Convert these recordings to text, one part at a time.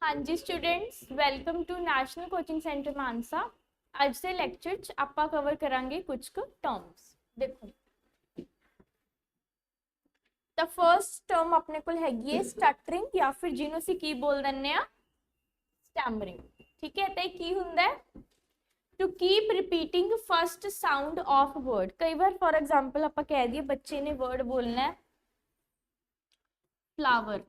हाँ जी students, welcome to national coaching centre Mansa. आज ਦੇ ਲੈਕਚਰ ਚ ਆਪਾਂ ਕਵਰ ਕਰਾਂਗੇ ਕੁਝ ਕੁ ਟਰਮਸ। ਦੇਖੋ ਤਾਂ ਫਰਸਟ ਟਰਮ ਆਪਣੇ ਕੋਲ ਹੈਗੀ ਹੈ ਸਟਟਰਿੰਗ ਜਾਂ ਫਿਰ ਜਿਹਨੂੰ ਅਸੀਂ ਕੀ ਬੋਲ ਦਿੰਨੇ ਆ ਸਟੈਮਰਿੰਗ। ਠੀਕ ਹੈ, ਤੇ ਕੀ ਹੁੰਦਾ ਹੈ to keep repeating first sound of word. ਕਈ ਵਾਰ ਫॉर एग्जांपल ਆਪਾਂ ਕਹਿ ਦਈਏ ਬੱਚੇ ਨੇ ਵਰਡ ਬੋਲਣਾ ਹੈ ਫਲਾਵਰ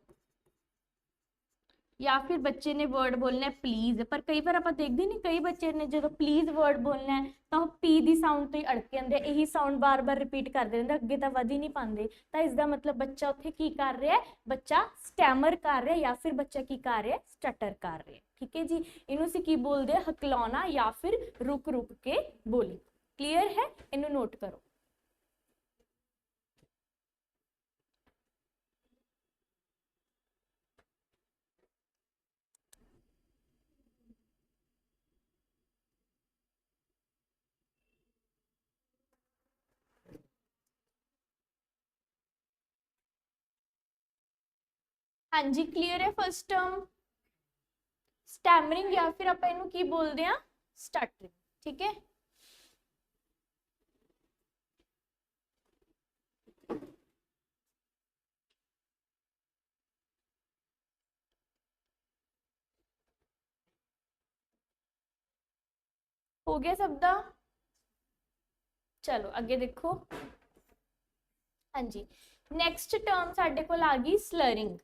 या फिर बच्चे ने वर्ड बोलना है प्लीज, पर कई बार आप देखते नहीं कई बच्चे ने जो प्लीज वर्ड बोलना है तो पी दी साउंड तो ही अड़के आते, यही साउंड बार बार रिपीट करते रहते, अगे तो वध ही नहीं पाते। तो इसका मतलब बच्चा उत्थे की कर रहा है, बच्चा स्टैमर कर रहा है या फिर बच्चा की कर रहा है स्टटर कर रहा है। ठीक है जी, इनू असीं की बोलते हैं हकलाना या फिर रुक रुक के बोली। क्लीयर है, इनू नोट करो। हाँ जी, क्लीयर है फर्स्ट टर्म स्टैमरिंग या फिर आप इनू की बोलते हैं स्टटरिंग। ठीक है, हो गया सबदा। चलो आगे देखो। हाँ जी, नैक्सट टर्म साडे कोल आ गई स्लरिंग।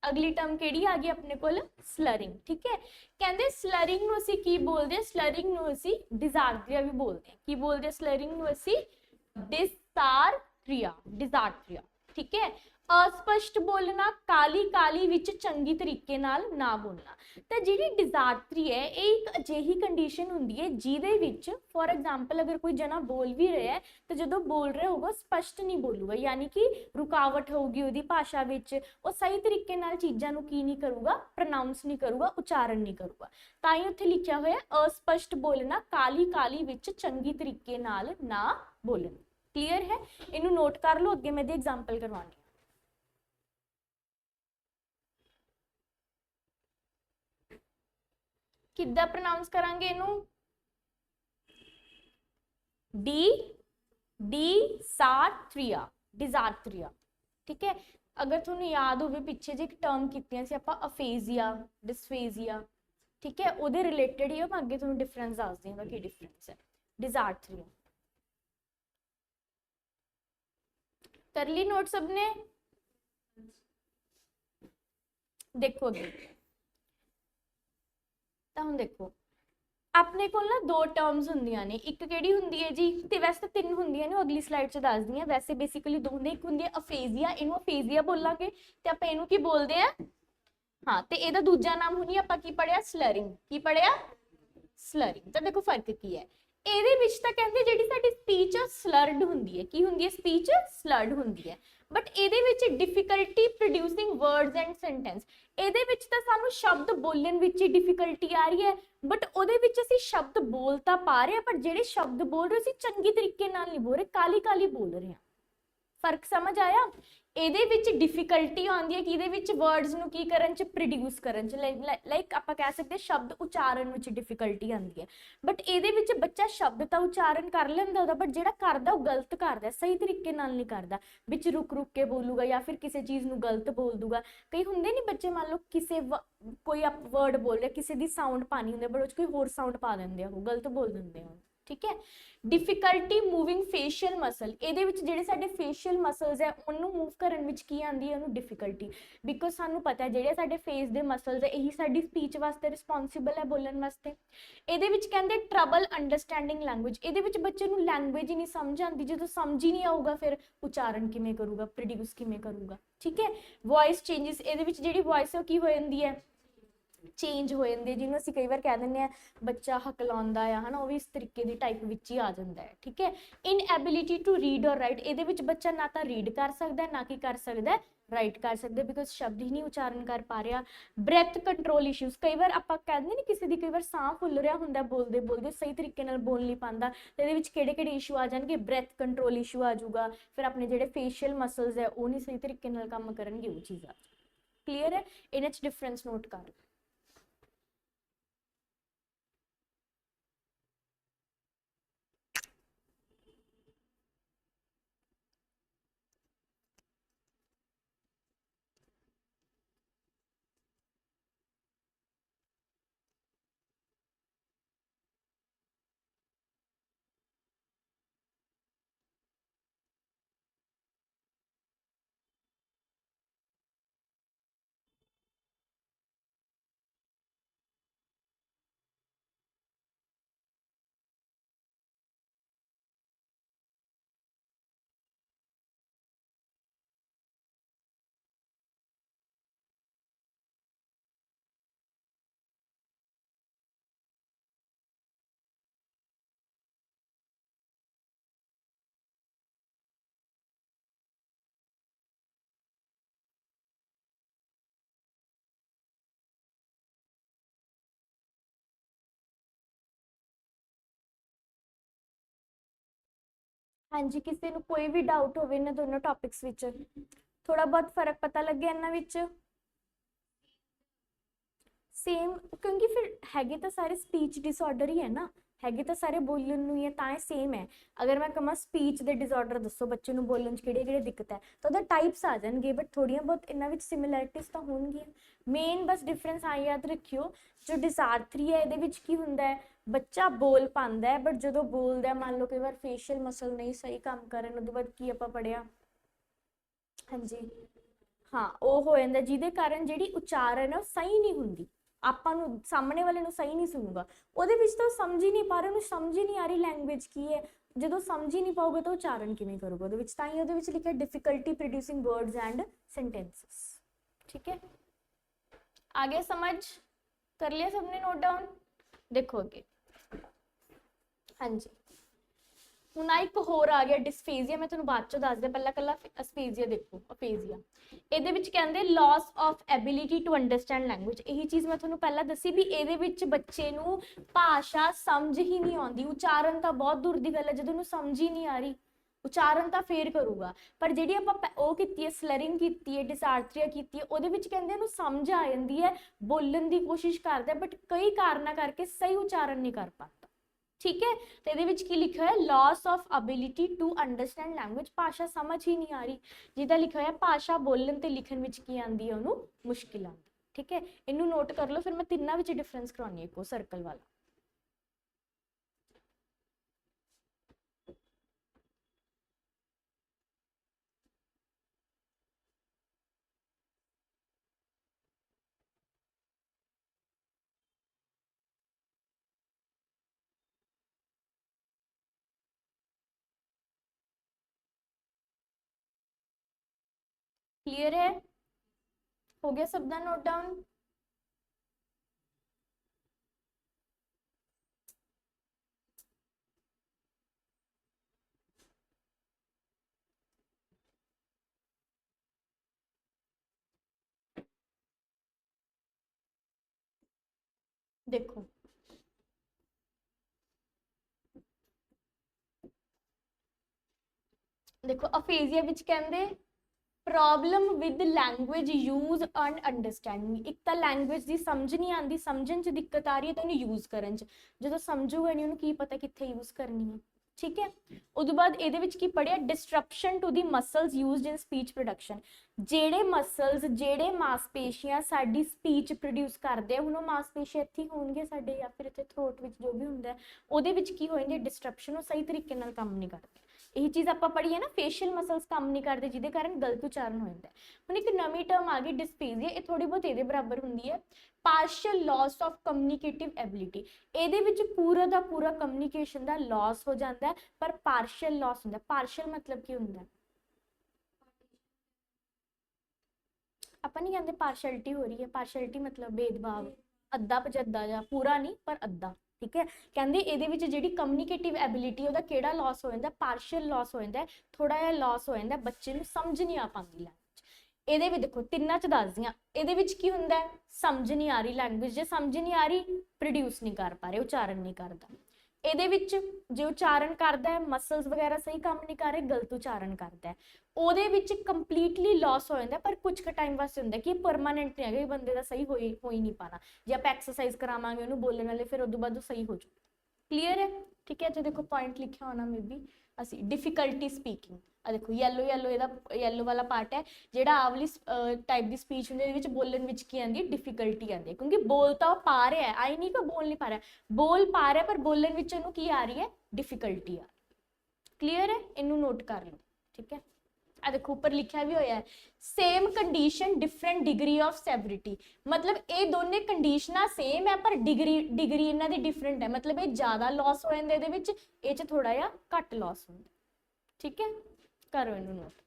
अगली टर्म केड़ी आ गई अपने कोल स्लरिंग। ठीक है, कहंदे स्लरिंग नूं असीं की बोलदे हैं, स्लरिंग नूं असीं डिजार्थरिया भी बोलते हैं। की बोलते हैं स्लरिंग नूं असीं डिसार्थरिया, डिजार्थरिया। ठीक है, अस्पष्ट बोलना, काली काली विच चंगी तरीके नाल ना बोलना। तो जिहड़ी डिजार्थरी है ये एक अजिही कंडीशन हुंदी है जिहदे विच फॉर एग्जांपल अगर कोई जना बोल भी रहा है तो जो बोल रहा होगा स्पष्ट नहीं बोलूगा, यानी कि रुकावट होगी उहदी भाषा विच, वो सही तरीके नाल चीज़ां नूं की नहीं करूगा, प्रोनाउंस नहीं करूगा, उच्चारण नहीं करूगा। तां ही उत्थे लिखिया होया अस्पष्ट बोलना, काली काली विच चंगी तरीके नाल ना बोलना। क्लीयर है, इनू नोट कर लो, अगे मैं एग्जाम्पल करवानी। किद्दां प्रोनाउंस करांगे इनू? D dysarthria, डिजार्थरिया। ठीक है, अगर थोड़ा याद हो पिछे जे टर्म कीतियां सी आपां अफेजिया, डिस्फेजिया। ठीक है, उहदे रिलेटेड ही मैं अगे थोड़ा डिफरेंस दस दी की डिफरेंस है। डिजार्थरिया कर ली नोट सबने? देखो अगे तो हम देखो अपने को ना दो टर्म्स होंदियां ने, एक केड़ी हुंदी है जी, ते वैसे तो तीन होंदियां ने, अगली स्लाइड च दस दी। वैसे बेसिकली दो होंदे, एक हुंदी है अफेजिया, इनू अफेजिया बोलांगे ते आपां इनू की बोलदे हैं। हाँ, ते इहदा दूजा नाम हुंदी आपां की पढ़िया स्लरिंग। की पढ़िया? स्लरिंग। तो देखो फर्क की है ਇਹਦੇ ਵਿੱਚ ਤਾਂ ਕਹਿੰਦੇ ਜਿਹੜੀ ਸਾਡੀ ਸਪੀਚ ਆ ਸਲਰਡ ਹੁੰਦੀ ਹੈ। ਕੀ ਹੁੰਦੀ ਹੈ? ਸਪੀਚ ਸਲਰਡ ਹੁੰਦੀ ਹੈ, ਬਟ ਇਹਦੇ ਵਿੱਚ difficulty producing words and sentence. ਇਹਦੇ ਵਿੱਚ ਤਾਂ ਸਾਨੂੰ ਸ਼ਬਦ ਬੋਲਣ ਵਿੱਚ ਹੀ ਡਿਫਿਕਲਟੀ ਆ ਰਹੀ ਹੈ, ਬਟ ਉਹਦੇ ਵਿੱਚ ਅਸੀਂ ਸ਼ਬਦ ਬੋਲ ਤਾਂ ਪਾ ਰਹੇ ਹਾਂ, ਪਰ ਜਿਹੜੇ ਸ਼ਬਦ ਬੋਲ ਰਹੇ ਅਸੀਂ ਚੰਗੀ ਤਰੀਕੇ ਨਾਲ ਨਹੀਂ ਬੋਲ ਰਹੇ, ਕਾਲੀ ਕਾਲੀ ਬੋਲ ਰਹੇ ਹਾਂ। फर्क समझ आया? ਇਹਦੇ ਵਿੱਚ ਡਿਫਿਕਲਟੀ ਆਉਂਦੀ ਹੈ ਕਿ ਇਹਦੇ ਵਿੱਚ ਵਰਡਸ ਨੂੰ ਕੀ ਕਰਨ ਚ ਪ੍ਰੋਡਿਊਸ ਕਰਨ ਚ, ਲਾਈਕ ਆਪਾਂ ਕਹਿ ਸਕਦੇ ਸ਼ਬਦ ਉਚਾਰਨ ਵਿੱਚ ਡਿਫਿਕਲਟੀ ਆਉਂਦੀ ਹੈ, ਬਟ ਇਹਦੇ ਵਿੱਚ ਬੱਚਾ ਸ਼ਬਦ ਤਾਂ ਉਚਾਰਨ ਕਰ ਲੈਂਦਾ ਉਹਦਾ, ਬਟ ਜਿਹੜਾ ਕਰਦਾ ਉਹ ਗਲਤ ਕਰਦਾ, ਸਹੀ ਤਰੀਕੇ ਨਾਲ ਨਹੀਂ ਕਰਦਾ, ਵਿੱਚ ਰੁਕ ਰੁਕ ਕੇ ਬੋਲੂਗਾ ਜਾਂ ਫਿਰ ਕਿਸੇ ਚੀਜ਼ ਨੂੰ ਗਲਤ ਬੋਲ ਦੂਗਾ। ਕਈ ਹੁੰਦੇ ਨਹੀਂ ਬੱਚੇ, ਮੰਨ ਲਓ ਕਿਸੇ ਕੋਈ ਵਰਡ ਬੋਲ ਰਿਹਾ, ਕਿਸੇ ਦੀ ਸਾਊਂਡ ਪਾਣੀ ਹੁੰਦੀ ਬਟ ਉਹ ਚ ਕੋਈ ਹੋਰ ਸਾਊਂਡ ਪਾ ਦਿੰਦੇ ਆ, ਉਹ ਗਲਤ ਬੋਲ ਦਿੰਦੇ ਆ। ठीक है, डिफिकल्टी मूविंग फेशियल मसल, ਇਹਦੇ ਵਿੱਚ ਜਿਹੜੇ ਸਾਡੇ ਫੇਸ਼ੀਅਲ ਮਸਲਸ ਹੈ ਉਹਨੂੰ ਮੂਵ ਕਰਨ ਵਿੱਚ ਕੀ ਆਂਦੀ ਹੈ? ਉਹਨੂੰ ਡਿਫਿਕਲਟੀ। ਬਿਕੋਜ਼ ਸਾਨੂੰ ਪਤਾ ਹੈ ਜਿਹੜੇ ਸਾਡੇ ਫੇਸ ਦੇ ਮਸਲਸ ਹੈ ਇਹੀ ਸਾਡੀ ਸਪੀਚ ਵਾਸਤੇ ਰਿਸਪੌਂਸਿਬਲ ਹੈ, ਬੋਲਣ ਵਾਸਤੇ। ਇਹਦੇ ਵਿੱਚ ਕਹਿੰਦੇ ਟਰਬਲ ਅੰਡਰਸਟੈਂਡਿੰਗ ਲੈਂਗੁਏਜ, ਇਹਦੇ ਵਿੱਚ ਬੱਚੇ ਨੂੰ ਲੈਂਗੁਏਜ ਹੀ ਨਹੀਂ ਸਮਝ ਆਉਂਦੀ, ਜਦੋਂ ਸਮਝ ਹੀ ਨਹੀਂ ਆਊਗਾ ਫਿਰ ਉਚਾਰਨ ਕਿਵੇਂ ਕਰੂਗਾ, ਪ੍ਰੋਡਿਊਸ ਕਿਵੇਂ ਕਰੂਗਾ। ਠੀਕ ਹੈ, ਵੌਇਸ ਚੇਂਜਸ, ਇਹਦੇ ਵਿੱਚ ਜਿਹੜੀ ਵੌਇਸ ਹੈ ਉਹ ਕੀ ਹੋ ਜਾਂਦੀ ਹੈ? चेंज हो जाते, जिन्होंने असीं कई बार कह दें बच्चा हकलाउंदा है ना, वो भी इस तरीके की टाइप विच ही आ जाता है। ठीक है, इनएबिलिटी टू रीड और राइट, ये बच्चा ना तो रीड कर सकता है ना कि कर सकता है राइट कर सकते, बिकॉज शब्द ही नहीं उच्चारण कर पा रहा। ब्रैथ कंट्रोल इशूज, कई बार आप कहते नहीं किसी की कई बार साह फुल रहा होंगे, बोलते बोलते सही तरीके नाल बोल नहीं पाता, तो ये किहड़े इशू आ जाएंगे? ब्रैथ कंट्रोल इशू आ जाऊगा, फिर अपने जो फेशियल मसल्स है वो नहीं सही तरीके नाल काम करनगे, वो चीज़ आ। क्लीयर है, इन्हां च डिफरेंस नोट कर। हाँ जी, किसी ਨੂੰ ਕੋਈ ਵੀ ਡਾਊਟ ਹੋਵੇ ਇਹਨਾਂ ਦੋਨੋਂ ਟੌਪਿਕਸ ਵਿੱਚ, ਥੋੜਾ ਬਹੁਤ ਫਰਕ ਪਤਾ ਲੱਗਿਆ ਇਹਨਾਂ ਵਿੱਚ? ਸੇਮ, ਕਿਉਂਕਿ ਫਿਰ ਹੈਗੇ ਤਾਂ ਸਾਰੇ ਸਪੀਚ ਡਿਸਆਰਡਰ ਹੀ ਹੈ ਨਾ, ਹੈਗੇ ਤਾਂ ਸਾਰੇ ਬੋਲਣ ਨੂੰ ਹੀ ਹੈ, ਤਾਂ ਇਹ ਸੇਮ ਹੈ। ਅਗਰ ਮੈਂ ਕਹਾਂ ਸਪੀਚ ਦੇ ਡਿਸਆਰਡਰ ਦੱਸੋ ਬੱਚੇ ਨੂੰ ਬੋਲਣ 'ਚ ਕਿਹੜੇ ਕਿਹੜੇ ਦਿੱਕਤ ਹੈ, ਤਾਂ ਉਹਦਾ ਟਾਈਪਸ ਆ ਜਾਣਗੇ, ਬਟ ਥੋੜ੍ਹੀਆਂ ਬਹੁਤ ਇਹਨਾਂ ਵਿੱਚ ਸਿਮਿਲੈਰਿਟੀਜ਼ ਤਾਂ ਹੋਣਗੀਆਂ। ਮੇਨ ਬਸ ਡਿਫਰੈਂਸ ਆ ਯਾਦ ਰੱਖਿਓ, ਜੋ ਡਿਸਾਰਥਰੀ ਹੈ ਇਹਦੇ ਵਿੱਚ ਕੀ ਹੁੰਦਾ ਹੈ, ਬੱਚਾ ਬੋਲ ਪਾਉਂਦਾ ਹੈ, ਬਟ ਜਦੋਂ ਬੋਲਦਾ ਹੈ, ਮੰਨ ਲਓ ਕਈ ਵਾਰ ਫੇਸ਼ੀਅਲ ਮਸਲ ਨਹੀਂ ਸਹੀ ਕੰਮ ਕਰਨ, ਉਹਦੇ ਬਾਅਦ ਕੀ ਆਪਾਂ ਪੜ੍ਹਿਆ, ਹਾਂਜੀ, ਹਾਂ ਉਹ ਹੋ ਜਾਂਦਾ, ਜਿਹਦੇ ਕਾਰਨ ਜਿਹੜੀ ਉਚਾਰਨ ਹੈ ਉਹ ਸਹੀ ਨਹੀਂ ਹੁੰਦੀ, ਆਪਾਂ ਨੂੰ ਸਾਹਮਣੇ ਵਾਲੇ ਨੂੰ ਸਹੀ ਨਹੀਂ ਸੁਣੂਗਾ। ਉਹਦੇ ਵਿੱਚ ਤਾਂ ਉਹ ਸਮਝ ਹੀ ਨਹੀਂ ਪਾ ਰਿਹਾ, ਉਹਨੂੰ ਸਮਝ ਹੀ ਨਹੀਂ ਆ ਰਹੀ ਲੈਂਗੁਏਜ ਕੀ ਹੈ, ਜਦੋਂ ਸਮਝ ਹੀ ਨਹੀਂ ਪਾਊਗਾ ਤਾਂ ਉਚਾਰਨ ਕਿਵੇਂ ਕਰੂਗਾ ਉਹਦੇ ਵਿੱਚ, ਤਾਂ ਹੀ ਉਹਦੇ ਵਿੱਚ ਲਿਖਿਆ ਡਿਫਿਕਲਟੀ ਪ੍ਰੋਡਿਊਸਿੰਗ ਵਰਡਸ ਐਂਡ ਸੈਂਟੈਂसेस। ਠੀਕ ਹੈ, आगे समझ, कर लिया सबने नोट डाउन? देखो अगे, हाँ जी, ਹੁਣ ਆ ਇੱਕ ਹੋਰ ਆ ਗਿਆ ਡਿਸਫੇਜ਼ੀਆ, ਮੈਂ ਤੁਹਾਨੂੰ ਬਾਅਦ ਚੋਂ ਦੱਸਦਾ, ਪਹਿਲਾਂ ਕੱਲਾ ਅਸਫੇਜ਼ੀਆ ਦੇਖੋ, ਅਫੇਜ਼ੀਆ। ਇਹਦੇ ਵਿੱਚ ਕਹਿੰਦੇ loss of ability to understand language, ਇਹੀ ਚੀਜ਼ ਮੈਂ ਤੁਹਾਨੂੰ ਪਹਿਲਾਂ ਦੱਸੀ ਵੀ ਇਹਦੇ ਵਿੱਚ ਬੱਚੇ ਨੂੰ ਭਾਸ਼ਾ ਸਮਝ ਹੀ ਨਹੀਂ ਆਉਂਦੀ, ਉਚਾਰਨ ਤਾਂ ਬਹੁਤ ਦੂਰ ਦੀ ਗੱਲ ਹੈ, ਜਦੋਂ ਉਹਨੂੰ ਸਮਝ ਹੀ ਨਹੀਂ ਆ ਰਹੀ, ਉਚਾਰਨ ਤਾਂ ਫੇਰ ਕਰੂਗਾ, ਪਰ ਜਿਹੜੀ ਆਪਾਂ ਉਹ ਕੀਤੀ ਹੈ, ਸਲਰਿੰਗ ਕੀਤੀ ਹੈ, ਡਿਸਾਰਥਰੀਆ ਕੀਤੀ ਹੈ, ਉਹਦੇ ਵਿੱਚ ਕਹਿੰਦੇ ਇਹਨੂੰ ਸਮਝ ਆ ਜਾਂਦੀ ਹੈ, ਬੋਲਣ ਦੀ ਕੋਸ਼ਿਸ਼ ਕਰਦਾ, ਬਟ ਕਈ ਕਾਰਨਾਂ ਕਰਕੇ ਸਹੀ ਉਚਾਰਨ ਨਹੀਂ ਕਰ ਪਾਉਂਦਾ। ਠੀਕ ਹੈ, ਤੇ ਇਹਦੇ ਵਿੱਚ ਕੀ ਲਿਖਿਆ ਹੋਇਆ, loss of ability to understand language, ਭਾਸ਼ਾ ਸਮਝ ਹੀ ਨਹੀਂ ਆ ਰਹੀ, ਜਿਹਦਾ ਲਿਖਿਆ ਹੋਇਆ ਭਾਸ਼ਾ ਬੋਲਣ ਤੇ ਲਿਖਣ ਵਿੱਚ ਕੀ ਆਉਂਦੀ ਹੈ, ਉਹਨੂੰ ਮੁਸ਼ਕਿਲ ਆਉਂਦੀ। ਠੀਕ ਹੈ, ਇਹਨੂੰ ਨੋਟ ਕਰ ਲਓ, ਫਿਰ ਮੈਂ ਤਿੰਨਾਂ ਵਿੱਚ ਡਿਫਰੈਂਸ ਕਰਾਉਣੀ ਹੈ, ਇੱਕੋ ਸਰਕਲ ਵਾਲਾ। क्लियर है, हो गया सब दा नोट डाउन? देखो देखो अफेजिया विच कहंदे problem with language use and understanding, एक तो लैंग्वेज की समझ नहीं आती, समझन च दिक्कत आ रही है, तो उन्हें यूज करन च, जो समझूगा नहीं उन्हें की पता कित्थे यूज करनी है। ठीक है, उस बाद ये की पढ़िया disruption to the muscles used in speech production, जेड़े मसल्स जेड़े मांसपेशियां साडी स्पीच प्रोड्यूस करते हैं, हुण मांसपेशियां इत्थे होणगे साडे या फिर इत्थे थ्रोट विच जो भी हुंदा है, ਉਹਦੇ ਵਿੱਚ ਕੀ ਹੋ ਜਾਂਦੀ ਹੈ डिस्ट्रप्शन, ਉਹ सही तरीके नाल काम नहीं करते। यही चीज ਆਪਾਂ पढ़ी है ना, फेशियल मसल्स काम नहीं करते, जिहदे कारण गलत उच्चारण हो जाता है। हुण एक नवीं टर्म आ गई डिस्पेजिया, ये थोड़ी बहुत ਇਹਦੇ बराबर हुंदी है, partial loss of communicative ability, ਇਹਦੇ ਵਿੱਚ पूरा ਦਾ पूरा कम्युनिकेशन ਦਾ लॉस हो जाता है, पर पार्शियल लॉस ਹੁੰਦਾ। पार्शियल मतलब ਕੀ ਹੁੰਦਾ? ਆਪਾਂ नहीं कहते पार्शियलिटी हो रही है, पार्शियलिटी मतलब भेदभाव, ਅੱਧਾ ਪਜੱਦਾ ਜਾਂ ਪੂਰਾ ਨਹੀਂ ਪਰ ਅੱਧਾ। ठीक है, कहते ये जी कम्युनिकेटिव एबिलिटी ਉਹਦਾ ਕਿਹੜਾ लॉस हो जाता है, पार्शियल लॉस हो जाता है, थोड़ा जिहा लॉस हो जाता है, बच्चे ਨੂੰ समझ नहीं आ पाती लैंग्वेज। ਇਹਦੇ ਵੀ ਦੇਖੋ ਤਿੰਨਾਂ ਚ ਦੱਸਦੀ ਆ, ਇਹਦੇ ਵਿੱਚ ਕੀ ਹੁੰਦਾ ਹੈ, ਸਮਝ ਨਹੀਂ ਆ ਰਹੀ ਲੈਂਗੁਏਜ, ਜੇ ਸਮਝ ਨਹੀਂ ਆ ਰਹੀ ਪ੍ਰੋਡਿਊਸ ਨਹੀਂ ਕਰ ਪਾ ਰਹੇ, ਉਚਾਰਨ ਨਹੀਂ ਕਰਦਾ। ਇਹਦੇ ਵਿੱਚ ਜੇ ਉਚਾਰਨ ਕਰਦਾ ਹੈ, ਮਸਲਸ ਵਗੈਰਾ ਸਹੀ ਕੰਮ ਨਹੀਂ ਕਰ ਰਹੇ, ਗਲਤ ਉਚਾਰਨ ਕਰਦਾ ਹੈ, ਉਹਦੇ ਵਿੱਚ ਕੰਪਲੀਟਲੀ ਲਾਸ ਹੋ ਜਾਂਦਾ, ਪਰ ਕੁਝ ਕੁ ਟਾਈਮ ਵਾਸਤੇ ਹੁੰਦਾ ਕਿ ਪਰਮਾਨੈਂਟ ਨਹੀਂ ਹੈਗਾ, ਬੰਦੇ ਦਾ ਸਹੀ ਹੋ ਹੀ ਨਹੀਂ ਪਾਣਾ, ਜੇ ਆਪਾਂ ਐਕਸਰਸਾਈਜ਼ ਕਰਾਵਾਂਗੇ ਉਹਨੂੰ ਬੋਲਣ ਵਾਲੇ, ਫਿਰ ਉਦੋਂ ਬਾਅਦ ਉਹ ਸਹੀ ਹੋ ਜਾਊ। क्लीयर है? ठीक है, तो देखो पॉइंट लिखा होना मे बी असी डिफिकल्टी स्पीकिंग, आ देखो येलो येलो ਇਹਦਾ येलो वाला पार्ट है, ਜਿਹੜਾ आवली टाइप ਦੀ स्पीच ਹੁੰਦੀ, ਇਹਦੇ ਵਿੱਚ ਬੋਲਣ ਵਿੱਚ ਕੀ ਆਂਦੀ, डिफिकल्टी आंदी है, क्योंकि बोल तो पा रहा है, आई नहीं कि बोल नहीं पा रहा, बोल पा रहा है पर बोलਣ ਵਿੱਚ ਉਹਨੂੰ ਕੀ ਆ ਰਹੀ ਹੈ, डिफिकल्टी आ रही। क्लीयर है, इनू नोट कर लो। ठीक है, आ देखो ऊपर लिखा भी होया है, same condition different degree of severity, मतलब ये दोनों कंडीशनां सेम है पर डिग्री डिग्री इन्हां दी डिफरेंट है, मतलब ये ज़्यादा लॉस हो जांदे, इहदे विच इह च थोड़ा जिहा घट लॉस होंदा। ठीक है, करो इनू नोट।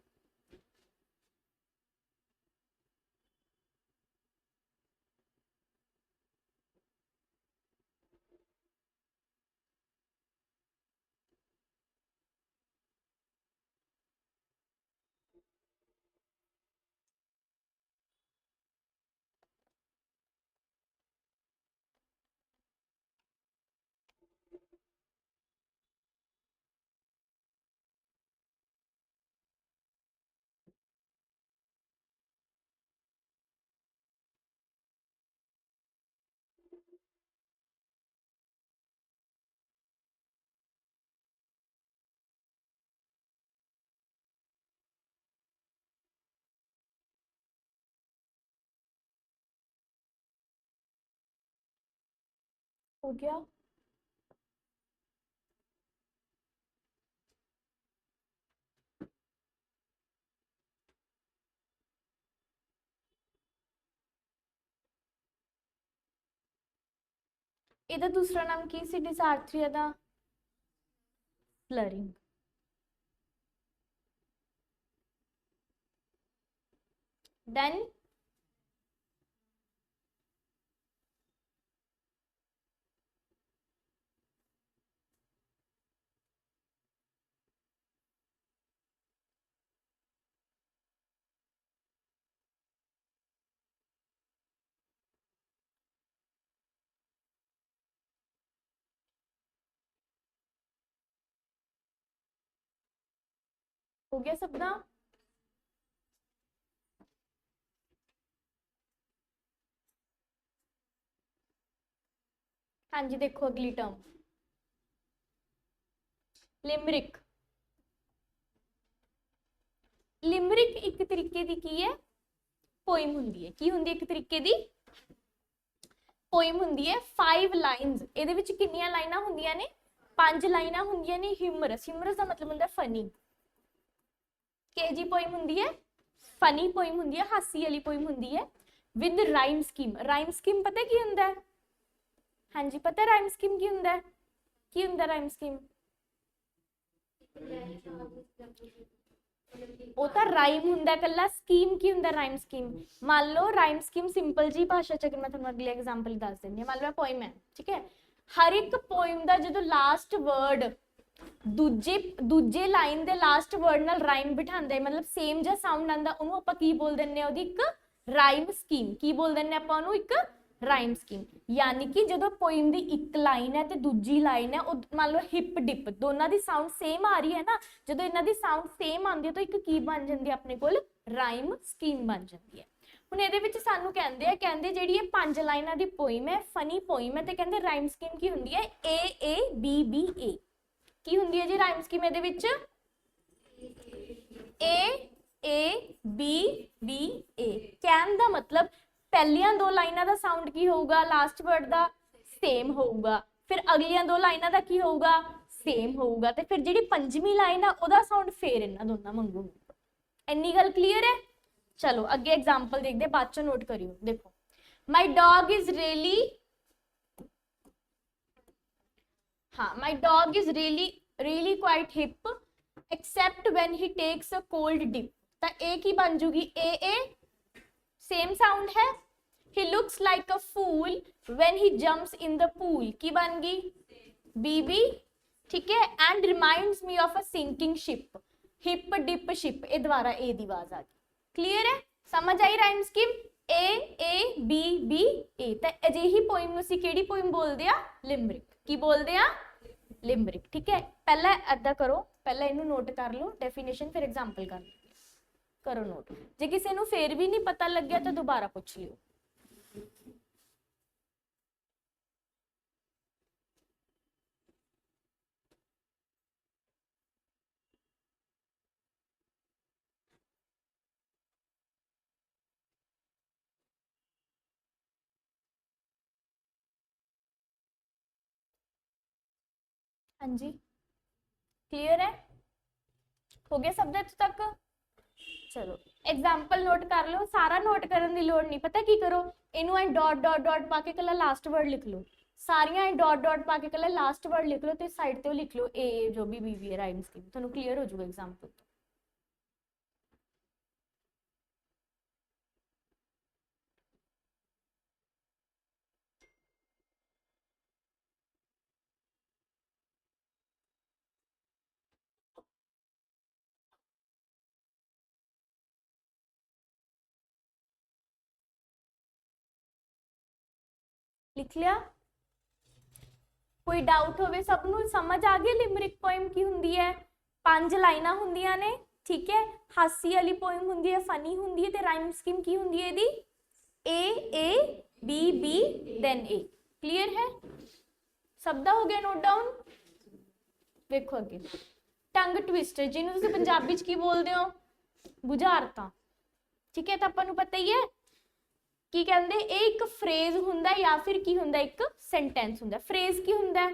हो गया। ਇਹਦਾ ਦੂਸਰਾ ਨਾਮ ਕੀ ਸੀ ਡਿਸਆਰਥਰੀਆ ਦਾ? ਫਲਰਿੰਗ। ਡਨ। हो गया सबका? हाँ जी, देखो अगली टर्म लिमरिक। लिमरिक एक तरीके दी की है पोइम हुंदी है। की हुंदी है? एक तरीके दी पोइम हुंदी है। 5 लाइन्स। ਇਹਦੇ ਵਿੱਚ ਕਿੰਨੀਆਂ ਲਾਈਨਾਂ ਹੁੰਦੀਆਂ ਨੇ? 5 ਲਾਈਨਾਂ ਹੁੰਦੀਆਂ ਨੇ। ਹਿਊਮਰਸ, ਹਿਊਮਰਸ ਦਾ ਮਤਲਬ ਹੁੰਦਾ ਫਨੀ। ਕਿਹੋ ਜੀ ਪੋਇਮ ਹੁੰਦੀ ਹੈ? ਫਨੀ ਪੋਇਮ ਹੁੰਦੀ ਹੈ, ਹਾਸੀ ਵਾਲੀ ਪੋਇਮ ਹੁੰਦੀ ਹੈ ਵਿਦ ਰਾਈਮ ਸਕੀਮ। ਰਾਈਮ ਸਕੀਮ ਪਤਾ ਕੀ ਹੁੰਦਾ ਹੈ? ਹਾਂਜੀ ਪਤਾ ਰਾਈਮ ਸਕੀਮ ਕੀ ਹੁੰਦਾ ਹੈ? ਕੀ ਹੁੰਦਾ ਰਾਈਮ ਸਕੀਮ? ਉਹ ਤਾਂ ਰਾਈਮ ਹੁੰਦਾ ਕੱਲਾ, ਸਕੀਮ ਕੀ ਹੁੰਦਾ? ਰਾਈਮ ਸਕੀਮ ਮੰਨ ਲਓ ਰਾਈਮ ਸਕੀਮ ਸਿੰਪਲ ਜੀ ਭਾਸ਼ਾ ਚ ਅਗਰ ਮੈਂ ਤੁਹਾਨੂੰ ਅਗਲੀ ਐਗਜ਼ਾਮਪਲ ਦੱਸ ਦਿੰਦੀ ਹਾਂ। ਮੰਨ ਲਓ ਪੋਇਮ ਹੈ, ਠੀਕ ਹੈ, ਹਰ ਇੱਕ ਪੋਇਮ ਦਾ ਜਦੋਂ ਲਾਸਟ ਵਰਡ ਦੂਜੇ ਲਾਈਨ ਦੇ ਲਾਸਟ ਵਰਡ ਨਾਲ ਰਾਈਮ ਬਿਠਾਉਂਦਾ ਹੈ, ਮਤਲਬ ਸੇਮ ਜਿਹਾ ਸਾਊਂਡ ਆਉਂਦਾ, ਉਹਨੂੰ ਆਪਾਂ ਕੀ ਬੋਲ ਦਿੰਦੇ ਆ? ਉਹਦੀ ਇੱਕ ਰਾਈਮ ਸਕੀਮ। ਕੀ ਬੋਲ ਦਿੰਦੇ ਆਪਾਂ ਉਹਨੂੰ? ਇੱਕ ਰਾਈਮ ਸਕੀਮ। यानी कि जो पोइम की एक लाइन है तो दूजी लाइन है, मान लो हिप डिप, दोनों की साउंड सेम आ रही है ना, जो इन्हों की साउंड सेम आती है तो एक की बन जाती है अपने कोल? राइम स्कीम बन जाती है। हुण इहदे विच सानू कहंदे आ, कहंदे जिहड़ी ये 5 लाइनां दी पोइम है, फनी पोइम है, तो कहंदे राइम स्कीम की हुंदी है? ए ए बी बी ए। की हुंदी है जी राइम स्कीम इहदे विच? ए ए बी बी ए। कहण दा मतलब पहलियां 2 लाइनां दा साउंड की होगा? लास्ट वर्ड दा सेम होगा। फिर अगलियां 2 लाइनां दा की होगा? सेम होगा। ते फिर जिहड़ी पंजवीं लाइन आ ओदा साउंड फिर इन्हां दोनां वांगू होगा। इन्नी गल क्लीयर है? चलो अगे एग्जांपल देखदे, बाद चों नोट करियो। देखो, माई डॉग इज रियली, हाँ, my dog is really quite hip except when he takes a cold dip. तां ए की बन जूगी? ए ए, सेम साउंड है। He looks like a fool when he jumps in the pool। की बन गई? BB, ठीक है। And reminds me of a sinking ship। Hip dip ship, ये द्वारा ए दी आवाज आ गई। क्लियर है? समझ आई rhyme scheme? A A B B A. तो अजिही पोइम नूं असीं किहड़ी पोइम बोलदे आ? लिमरिक। की बोलदे आ? लिमरिक। ठीक है, पहला ऐदा करो, पहला इनू नोट कर लो डेफिनेशन, फिर एग्जाम्पल कर लो। करो नोट। जे किसी नूं फिर भी नहीं पता लग्या तो दोबारा पूछ लियो। हाँ जी, क्लियर है? हो गया सब इत्थे तक? चलो एग्जाम्पल नोट कर लो। सारा नोट करने की लोड़ नहीं। पता की करो, इनू ऐ डॉट डॉट डॉट पा के कला लास्ट वर्ड लिख लो। सारियां डॉट डॉट पा के कला लास्ट वर्ड लिख लो, तो साइड ते लिख लो ए जो भी बी है राइम स्कीम। तुहानू क्लियर हो जाएगा एग्जाम्पल। लिख लिया? कोई डाउट होवे? सबनू समझ आ गई लिमरिक पोइम की हुंदी है? 5 लाइनां हुंदियां ने, ठीक है। हासी वाली पोइम हुंदी है, फनी हुंदी है, ते राइम स्कीम की हुंदी है दी? A A B B then A. Clear है? सब दा हो गया नोट डाउन? देखो अगे टंग ट्विस्टर, जिन्होंने तुसीं पंजाबी च की बोलदे हो? बुझारतां। ठीक है, तो आपां नूं पता ही है ਕੀ ਕਹਿੰਦੇ ਇਹ ਇੱਕ ਫਰੇਜ਼ ਹੁੰਦਾ ਜਾਂ ਫਿਰ ਕੀ ਹੁੰਦਾ ਇੱਕ ਸੈਂਟੈਂਸ ਹੁੰਦਾ। ਫਰੇਜ਼ ਕੀ ਹੁੰਦਾ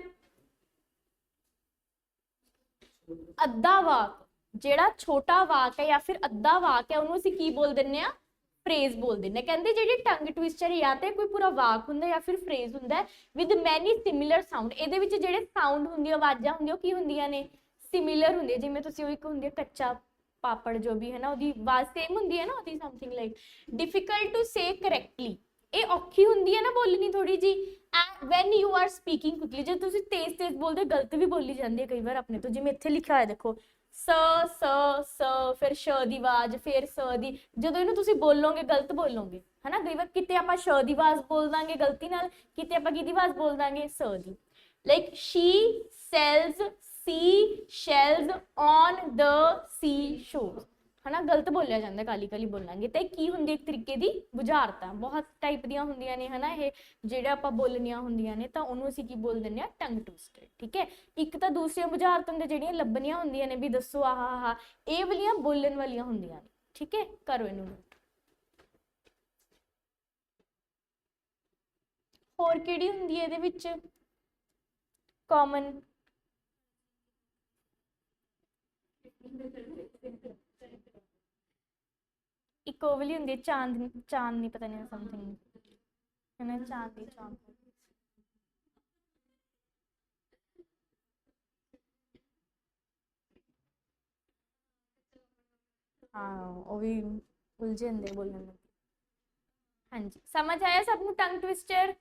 ਅੱਧਾ ਵਾਕ, ਜਿਹੜਾ ਛੋਟਾ ਵਾਕ ਹੈ ਜਾਂ ਫਿਰ ਅੱਧਾ ਵਾਕ ਹੈ ਉਹਨੂੰ ਅਸੀਂ ਕੀ ਬੋਲ ਦਿੰਨੇ ਆ ਫਰੇਜ਼ ਬੋਲ ਦਿੰਨੇ। ਕਹਿੰਦੇ ਜਿਹੜੀ ਟੰਗ ਟਵਿਸਟਰ ਜਾਂ ਤੇ ਕੋਈ ਪੂਰਾ ਵਾਕ ਹੁੰਦਾ ਜਾਂ ਫਿਰ ਫਰੇਜ਼ ਹੁੰਦਾ ਵਿਦ ਮੈਨੀ ਸਿਮਿਲਰ ਸਾਊਂਡ। ਇਹਦੇ ਵਿੱਚ ਜਿਹੜੇ ਸਾਊਂਡ ਹੁੰਦੀਆਂ ਆਵਾਜ਼ਾਂ ਹੁੰਦੀਆਂ ਉਹ ਕੀ ਹੁੰਦੀਆਂ ਨੇ ਸਿਮਿਲਰ ਹੁੰਦੀਆਂ। ਜਿਵੇਂ ਤੁਸੀਂ ਉਹ ਇੱਕ ਹੁੰਦੀ ਹੈ ਕੱਚਾ ਪਾਪੜ ਜੋ ਵੀ ਹੈ ਨਾ ਉਹਦੀ ਆਵਾਜ਼ ਸੇਮ ਹੁੰਦੀ ਹੈ ਨਾ ਉਹਦੀ something like difficult to say correctly. ਇਹ ਔਖੀ ਹੁੰਦੀ ਹੈ ਨਾ ਬੋਲਣੀ ਥੋੜੀ ਜੀ when you are speaking quickly. ਜੇ ਤੁਸੀਂ ਤੇਜ਼ ਤੇਜ਼ ਬੋਲਦੇ ਗਲਤ ਵੀ ਬੋਲੀ ਜਾਂਦੀ ਹੈ ਕਈ ਵਾਰ ਆਪਣੇ ਤੋਂ। ਜਿਵੇਂ ਇੱਥੇ ਲਿਖਿਆ ਹੋਇਆ ਦੇਖੋ ਸ ਸ ਸ ਫਿਰ ਸ਼ ਦੀ ਆਵਾਜ਼ ਫਿਰ ਸ ਦੀ, ਜਦੋਂ ਇਹਨੂੰ ਤੁਸੀਂ ਬੋਲੋਗੇ ਗਲਤ ਬੋਲੋਗੇ ਹਨਾ। ਕਈ ਵਾਰ ਕਿਤੇ ਆਪਾਂ ਸ਼ ਦੀ ਆਵਾਜ਼ ਬੋਲ ਦਾਂਗੇ ਗਲਤੀ ਨਾਲ, ਕਿਤੇ ਆਪਾਂ ਕਿਹਦੀ ਆਵਾਜ਼ ਬੋਲ ਦਾਂਗੇ ਸ ਦੀ। Like she sells sea shells on the sea shore ਹਨਾ, ਗਲਤ ਬੋਲਿਆ ਜਾਂਦਾ ਕਾਲੀ ਕਾਲੀ ਬੋਲਾਂਗੇ। ਤੇ ਕੀ ਹੁੰਦੀ ਇੱਕ ਤਰੀਕੇ ਦੀ ਬੁਝਾਰਤਾਂ ਬਹੁਤ ਟਾਈਪ ਦੀਆਂ ਹੁੰਦੀਆਂ ਨੇ ਹਨਾ। ਇਹ ਜਿਹੜਾ ਆਪਾਂ ਬੋਲਣੀਆਂ ਹੁੰਦੀਆਂ ਨੇ ਤਾਂ ਉਹਨੂੰ ਅਸੀਂ ਕੀ ਬੋਲ ਦਿੰਦੇ ਆ ਟੰਗ ਟਵਿਸਟਰ। ਠੀਕ ਹੈ, ਇੱਕ ਤਾਂ ਦੂਸਰੀਆਂ ਬੁਝਾਰਤਾਂ ਦੇ ਜਿਹੜੀਆਂ ਲੱਭਣੀਆਂ ਹੁੰਦੀਆਂ ਨੇ ਵੀ ਦੱਸੋ ਆਹ ਆਹ ਇਹ ਵਾਲੀਆਂ ਬੋਲਣ ਵਾਲੀਆਂ ਹੁੰਦੀਆਂ ਨੇ। ਠੀਕ ਹੈ, ਕਰੋ ਇਹਨੂੰ। ਹੋਰ ਕਿਹੜੀ ਹੁੰਦੀ ਹੈ ਇਹਦੇ ਵਿੱਚ ਕਾਮਨ ਇੱਕ ਉਹ ਵਾਲੀ ਹੁੰਦੀ ਹੈ ਚਾਂਦਨੀ ਪਤਾ ਨਹੀਂ ਸਮਥਿੰਗ ਹੈ ਨਾ ਚਾਂਦੀ ਚਾਂਦ। ਹਾਂ ਉਹ ਵੀ ਉਲਝ ਜਾਂਦੇ ਬੋਲਣ ਨੂੰ। ਹਾਂਜੀ ਸਮਝ ਆਇਆ ਸਭ ਨੂੰ ਟੰਗ ਟਵਿਸਟਰ।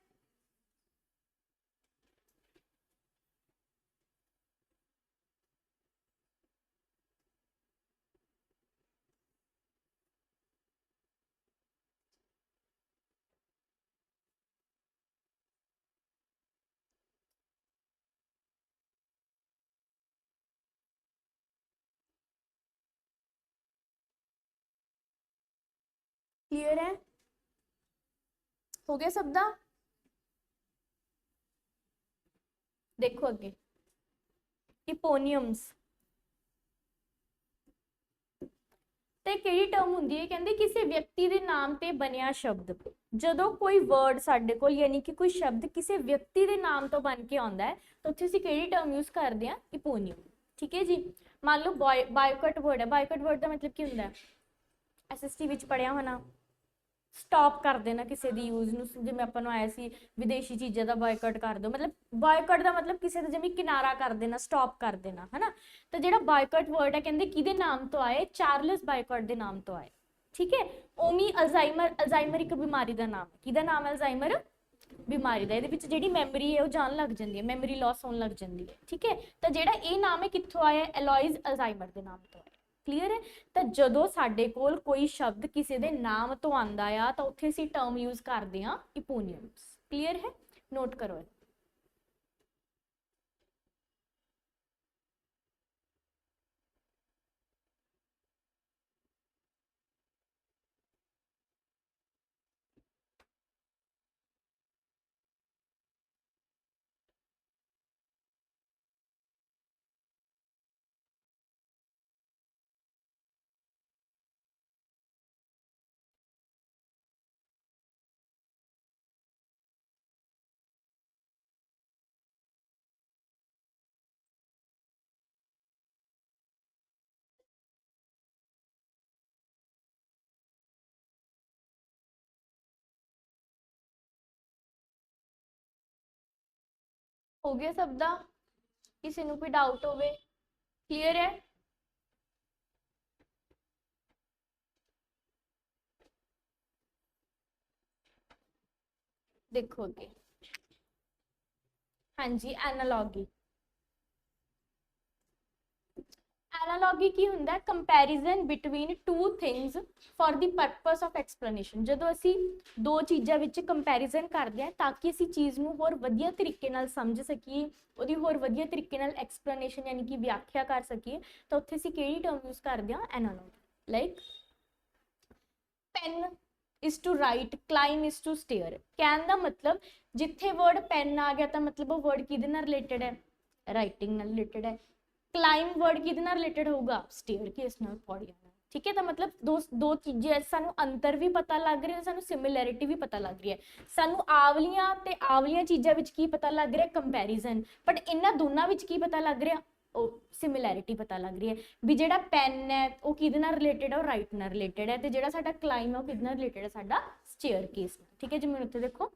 क्लियर है, हो गया सब दा। देखो अगे इपोनियम्स ਤੇ ਕਿਹੜੀ ਟਰਮ ਹੁੰਦੀ ਹੈ ਕਹਿੰਦੇ ਕਿਸੇ ਵਿਅਕਤੀ ਦੇ ਨਾਮ ਤੇ ਬਣਿਆ ਸ਼ਬਦ। ਜਦੋਂ ਕੋਈ ਵਰਡ ਸਾਡੇ ਕੋਲ ਯਾਨੀ ਕਿ ਕੋਈ ਸ਼ਬਦ ਕਿਸੇ ਵਿਅਕਤੀ ਦੇ ਨਾਮ ਤੋਂ ਬਣ ਕੇ ਆਉਂਦਾ ਹੈ ਤਾਂ ਉੱਥੇ ਅਸੀਂ ਕਿਹੜੀ ਟਰਮ ਯੂਜ਼ ਕਰਦੇ ਹਾਂ ਇਪੋਨੀਅਮ। ਠੀਕ ਹੈ ਜੀ, ਮੰਨ ਲਓ ਬਾਇਕਟ ਵਰਡ ਹੈ। ਬਾਇਕਟ ਵਰਡ ਦਾ ਮਤਲਬ ਕੀ ਹੁੰਦਾ ਹੈ ਐਸਐਸਟੀ ਵਿੱਚ ਪੜਿਆ ਹੋਣਾ ਸਟਾਪ ਕਰ ਦੇਣਾ ਕਿਸੇ ਦੀ ਯੂਜ਼ ਨੂੰ। ਜਿਵੇਂ ਆਪਾਂ ਨੂੰ ਆਇਆ ਸੀ ਵਿਦੇਸ਼ੀ ਚੀਜ਼ਾਂ ਦਾ ਬਾਇਕਟ ਕਰ ਦਿਓ, ਮਤਲਬ ਬਾਇਕਟ ਦਾ ਮਤਲਬ ਕਿਸੇ ਦਾ ਜਿਵੇਂ ਕਿਨਾਰਾ ਕਰ ਦੇਣਾ ਸਟਾਪ ਕਰ ਦੇਣਾ ਹਨਾ। ਤਾਂ ਜਿਹੜਾ ਬਾਇਕਟ ਵਰਡ ਹੈ ਕਹਿੰਦੇ ਕਿਹਦੇ ਨਾਮ ਤੋਂ ਆਏ ਚਾਰਲਸ ਬਾਇਕਟ ਦੇ ਨਾਮ ਤੋਂ ਆਏ। ਠੀਕ ਹੈ, ਓਮੀ ਅਲਜ਼ਾਈਮਰ, ਅਲਜ਼ਾਈਮਰ ਇੱਕ ਬਿਮਾਰੀ ਦਾ ਨਾਮ ਹੈ। ਕਿਹਦਾ ਨਾਮ ਹੈ ਅਲਜ਼ਾਈਮਰ ਬਿਮਾਰੀ ਦਾ। ਇਹਦੇ ਵਿੱਚ ਜਿਹੜੀ ਮੈਮਰੀ ਹੈ ਉਹ ਜਾਣ ਲੱਗ ਜਾਂਦੀ ਹੈ, ਮੈਮਰੀ ਲਾਸ ਹੋਣ ਲੱਗ ਜਾਂਦੀ ਹੈ। ਠੀਕ ਹੈ, ਤਾਂ ਜਿਹੜਾ ਇਹ ਨਾਮ ਹੈ ਕਿੱਥੋਂ ਆਇਆ ਐਲੋਇਜ਼ ਅਲਜ਼ਾਈਮਰ ਦੇ ਨਾਮ ਤੋਂ ਆਇਆ। ਕਲੀਅਰ ਹੈ, ਤਾਂ ਜਦੋਂ ਸਾਡੇ ਕੋਲ ਕੋਈ ਸ਼ਬਦ ਕਿਸੇ ਦੇ ਨਾਮ ਤੋਂ ਆਂਦਾ ਆ ਤਾਂ ਉੱਥੇ ਅਸੀਂ ਟਰਮ ਯੂਜ਼ ਕਰਦੇ ਹਾਂ ਇਪੋਨੀਅਮਸ। ਕਲੀਅਰ ਹੈ, ਨੋਟ ਕਰੋ। हो गया सब दा, किसी ਨੂੰ कोई डाउट होवे? क्लियर है? देखो अगे हाँ जी एनालॉगी। एनालॉगी की हुंदा है comparison between two things for the purpose of explanation. ਜਦੋਂ ਅਸੀਂ ਦੋ ਚੀਜ਼ਾਂ ਵਿੱਚ ਕੰਪੈਰੀਜ਼ਨ ਕਰਦੇ ਹਾਂ ਤਾਂ ਕਿ ਅਸੀਂ ਚੀਜ਼ ਨੂੰ ਹੋਰ ਵਧੀਆ ਤਰੀਕੇ ਨਾਲ ਸਮਝ ਸਕੀਏ, ਉਹਦੀ ਹੋਰ ਵਧੀਆ ਤਰੀਕੇ ਨਾਲ ਐਕਸਪਲੇਨੇਸ਼ਨ ਯਾਨੀ ਕਿ ਵਿਆਖਿਆ ਕਰ ਸਕੀਏ, ਤਾਂ ਉੱਥੇ ਅਸੀਂ ਕਿਹੜੀ ਟਰਮ ਯੂਜ਼ ਕਰਦੇ ਹਾਂ analogy. Like pen is to write, climb is to stair। ਕਹਿਣ ਦਾ ਮਤਲਬ ਜਿੱਥੇ ਵਰਡ ਪੈਨ ਆ ਗਿਆ ਤਾਂ ਮਤਲਬ ਉਹ ਵਰਡ ਕਿਹਦੇ ਨਾਲ ਰਿਲੇਟਡ ਹੈ ਰਾਈਟਿੰਗ ਨਾਲ ਰਿਲੇਟਡ ਹੈ। ਕਲਾਈਮ ਵਰਡ ਕਿਹਦੇ ਨਾਲ ਰਿਲੇਟਡ ਹੋਊਗਾ ਸਟੇਅਰ ਕੇਸ ਨਾਲ, ਪੌੜੀਆਂ ਨਾਲ। ठीक है। तो मतलब दो चीजें सानू अंतर भी पता लग रहा है, सानू सिमिलैरिटी भी पता लग रही है। सानू आवलियां ते आवलियां चीज़ां विच की पता लग रहा है, कंपैरिजन। बट इन्हां दोनों विच की पता लग रहा, सिमिलैरिटी पता लग रही है भी जिहड़ा पेन है वो किहदे नाल रिलेटेड है, वो राइट नाल रिलेटेड है, ते जिहड़ा साडा क्लाइम है वो किहदे नाल रिलेटेड है, साडा स्टेयर केस। ठीक है जी, मैं उत्थे देखो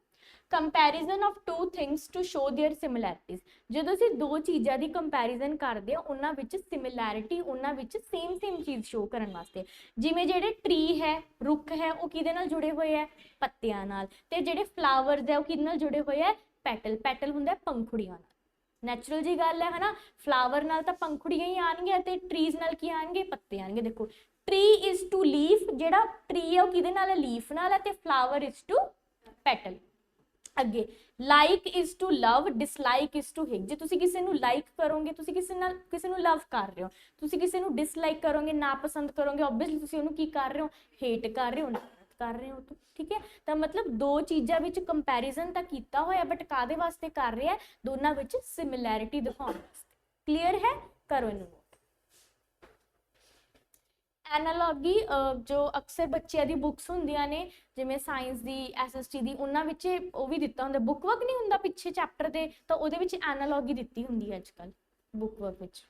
comparison of two things to show their similarities. ਜਦੋਂ ਅਸੀਂ ਦੋ ਚੀਜ਼ਾਂ ਦੀ ਕੰਪੈਰੀਜ਼ਨ ਕਰਦੇ ਆ ਉਹਨਾਂ ਵਿੱਚ ਸਿਮਿਲੈਰਿਟੀ, ਉਹਨਾਂ ਵਿੱਚ ਸੇਮ ਚੀਜ਼ ਸ਼ੋ ਕਰਨ ਵਾਸਤੇ। ਜਿਵੇਂ ਜਿਹੜੇ ਟਰੀ ਹੈ, ਰੁੱਖ ਹੈ, ਉਹ ਕਿਹਦੇ ਨਾਲ ਜੁੜੇ ਹੋਏ ਹੈ, ਪੱਤਿਆਂ ਨਾਲ। ਤੇ ਜਿਹੜੇ ਫਲਾਵਰਸ ਹੈ ਉਹ ਕਿਹਦੇ ਨਾਲ ਜੁੜੇ ਹੋਏ ਹੈ, ਪੈਟਲ। ਪੈਟਲ ਹੁੰਦਾ ਪੰਖੁੜੀਆਂ ਨਾਲ। ਨੈਚੁਰਲ ਜੀ ਗੱਲ ਹੈ ਹਨਾ, ਫਲਾਵਰ ਨਾਲ ਤਾਂ ਪੰਖੁੜੀਆਂ ਹੀ ਆਣਗੀਆਂ ਤੇ ਟਰੀਜ਼ ਨਾਲ ਕੀ ਆਣਗੇ, ਪੱਤੇ ਆਣਗੇ। ਦੇਖੋ ਟਰੀ ਇਜ਼ ਟੂ ਲੀਫ, ਜਿਹੜਾ ਟਰੀ ਹੈ ਉਹ ਕਿਹਦੇ ਨਾਲ ਹੈ, ਲੀਫ ਨਾਲ ਹੈ, ਤੇ ਫਲਾਵਰ ਇਜ਼ ਟੂ ਪੈਟਲ। ਅੱਗੇ like is to love, dislike is to hate. ਜੇ ਤੁਸੀਂ ਕਿਸੇ ਨੂੰ ਲਾਈਕ ਕਰੋਗੇ, ਤੁਸੀਂ ਕਿਸੇ ਨੂੰ ਲਵ ਕਰ ਰਹੇ ਹੋ। ਤੁਸੀਂ ਕਿਸੇ ਨੂੰ ਡਿਸਲਾਈਕ ਕਰੋਗੇ, ਨਾ ਪਸੰਦ ਕਰੋਗੇ, ਓਬਵੀਅਸਲੀ ਤੁਸੀਂ ਉਹਨੂੰ ਕੀ ਕਰ ਰਹੇ ਹੋ, ਹੇਟ ਕਰ ਰਹੇ ਹੋ, ਨਫ਼ਰਤ ਕਰ ਰਹੇ ਹੋ। ਠੀਕ ਹੈ, ਤਾਂ ਮਤਲਬ ਦੋ ਚੀਜ਼ਾਂ ਵਿੱਚ ਕੰਪੈਰੀਜ਼ਨ ਤਾਂ ਕੀਤਾ ਹੋਇਆ, ਬਟ ਕਾਦੇ ਵਾਸਤੇ ਕਰ ਰਿਹਾ, ਦੋਨਾਂ ਵਿੱਚ ਸਿਮਿਲੈਰਿਟੀ ਦਿਖਾਉਣ ਵਾਸਤੇ। ਕਲੀਅਰ ਹੈ, ਕਰੋ ਇਹਨੂੰ। ਐਨਾਲੋਗੀ ਜੋ ਅਕਸਰ ਬੱਚਿਆਂ ਦੀ ਬੁੱਕਸ ਹੁੰਦੀਆਂ ਨੇ, ਜਿਵੇਂ ਸਾਇੰਸ ਦੀ, SST ਦੀ, ਉਹਨਾਂ ਵਿੱਚ ਉਹ ਵੀ ਦਿੱਤਾ ਹੁੰਦਾ, ਬੁੱਕ ਵਰਕ ਨਹੀਂ ਹੁੰਦਾ ਪਿੱਛੇ ਚੈਪਟਰ ਦੇ, ਤਾਂ ਉਹਦੇ ਵਿੱਚ ਐਨਾਲੋਗੀ ਦਿੱਤੀ ਹੁੰਦੀ ਹੈ ਅੱਜ ਕੱਲ੍ਹ ਬੁੱਕ ਵਰਕ ਵਿੱਚ।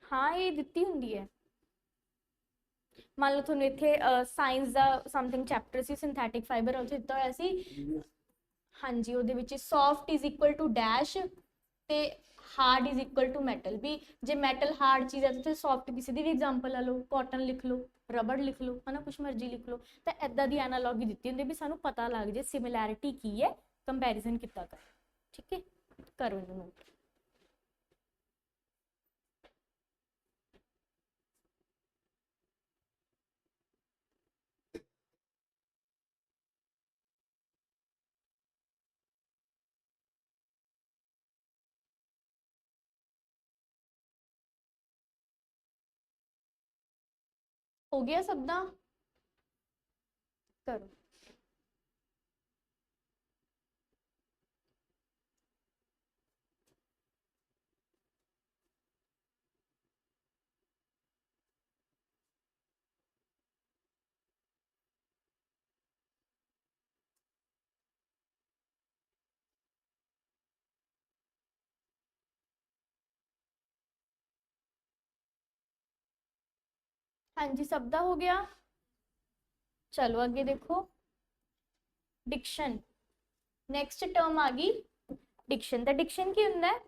ਹਾਂ ਇਹ ਦਿੱਤੀ ਹੁੰਦੀ ਹੈ। ਮੰਨ ਲਓ ਤੁਹਾਨੂੰ ਇੱਥੇ ਸਾਇੰਸ ਦਾ ਸਮਥਿੰਗ ਚੈਪਟਰ ਸੀ, ਸਿੰਥੈਟਿਕ ਫਾਈਬਰ, ਉੱਥੇ ਦਿੱਤਾ ਹੋਇਆ ਸੀ ਹਾਂਜੀ, ਉਹਦੇ ਵਿੱਚ soft is equal to dash ਤੇ hard is equal to metal. ਵੀ ਜੇ ਮੈਟਲ ਹਾਰਡ ਚੀਜ਼ ਹੈ ਤਾਂ ਸੌਫਟ ਕਿਸੇ ਦੀ ਵੀ ਐਗਜ਼ਾਮਪਲ ਲਾ ਲਓ, ਕਾਟਨ ਲਿਖ ਲਓ, ਰਬੜ ਲਿਖ ਲਓ, ਹੈ ਨਾ, ਕੁਛ ਮਰਜ਼ੀ ਲਿਖ ਲਓ। ਤਾਂ ਇੱਦਾਂ ਦੀ ਐਨਾਲੋਗੀ ਦਿੱਤੀ ਹੁੰਦੀ ਵੀ ਸਾਨੂੰ ਪਤਾ ਲੱਗ ਜੇ ਸਿਮਿਲੈਰਿਟੀ ਕੀ ਹੈ, ਕੰਪੈਰੀਜ਼ਨ ਕਿੱਦਾਂ ਕਰ। ਠੀਕ ਹੈ, ਕਰੋ ਇਹਨੂੰ ਨੋਟ। ਹੋ ਗਿਆ ਸਭ ਦਾ, ਕਰੋ। ਹਾਂਜੀ ਸਭ ਦਾ ਹੋ ਗਿਆ। ਚਲੋ ਅੱਗੇ ਦੇਖੋ, ਡਿਕਸ਼ਨ। ਨੈਕਸਟ ਟਰਮ ਆ ਗਈ ਡਿਕਸ਼ਨ। ਤਾਂ ਡਿਕਸ਼ਨ ਕੀ ਹੁੰਦਾ ਹੈ,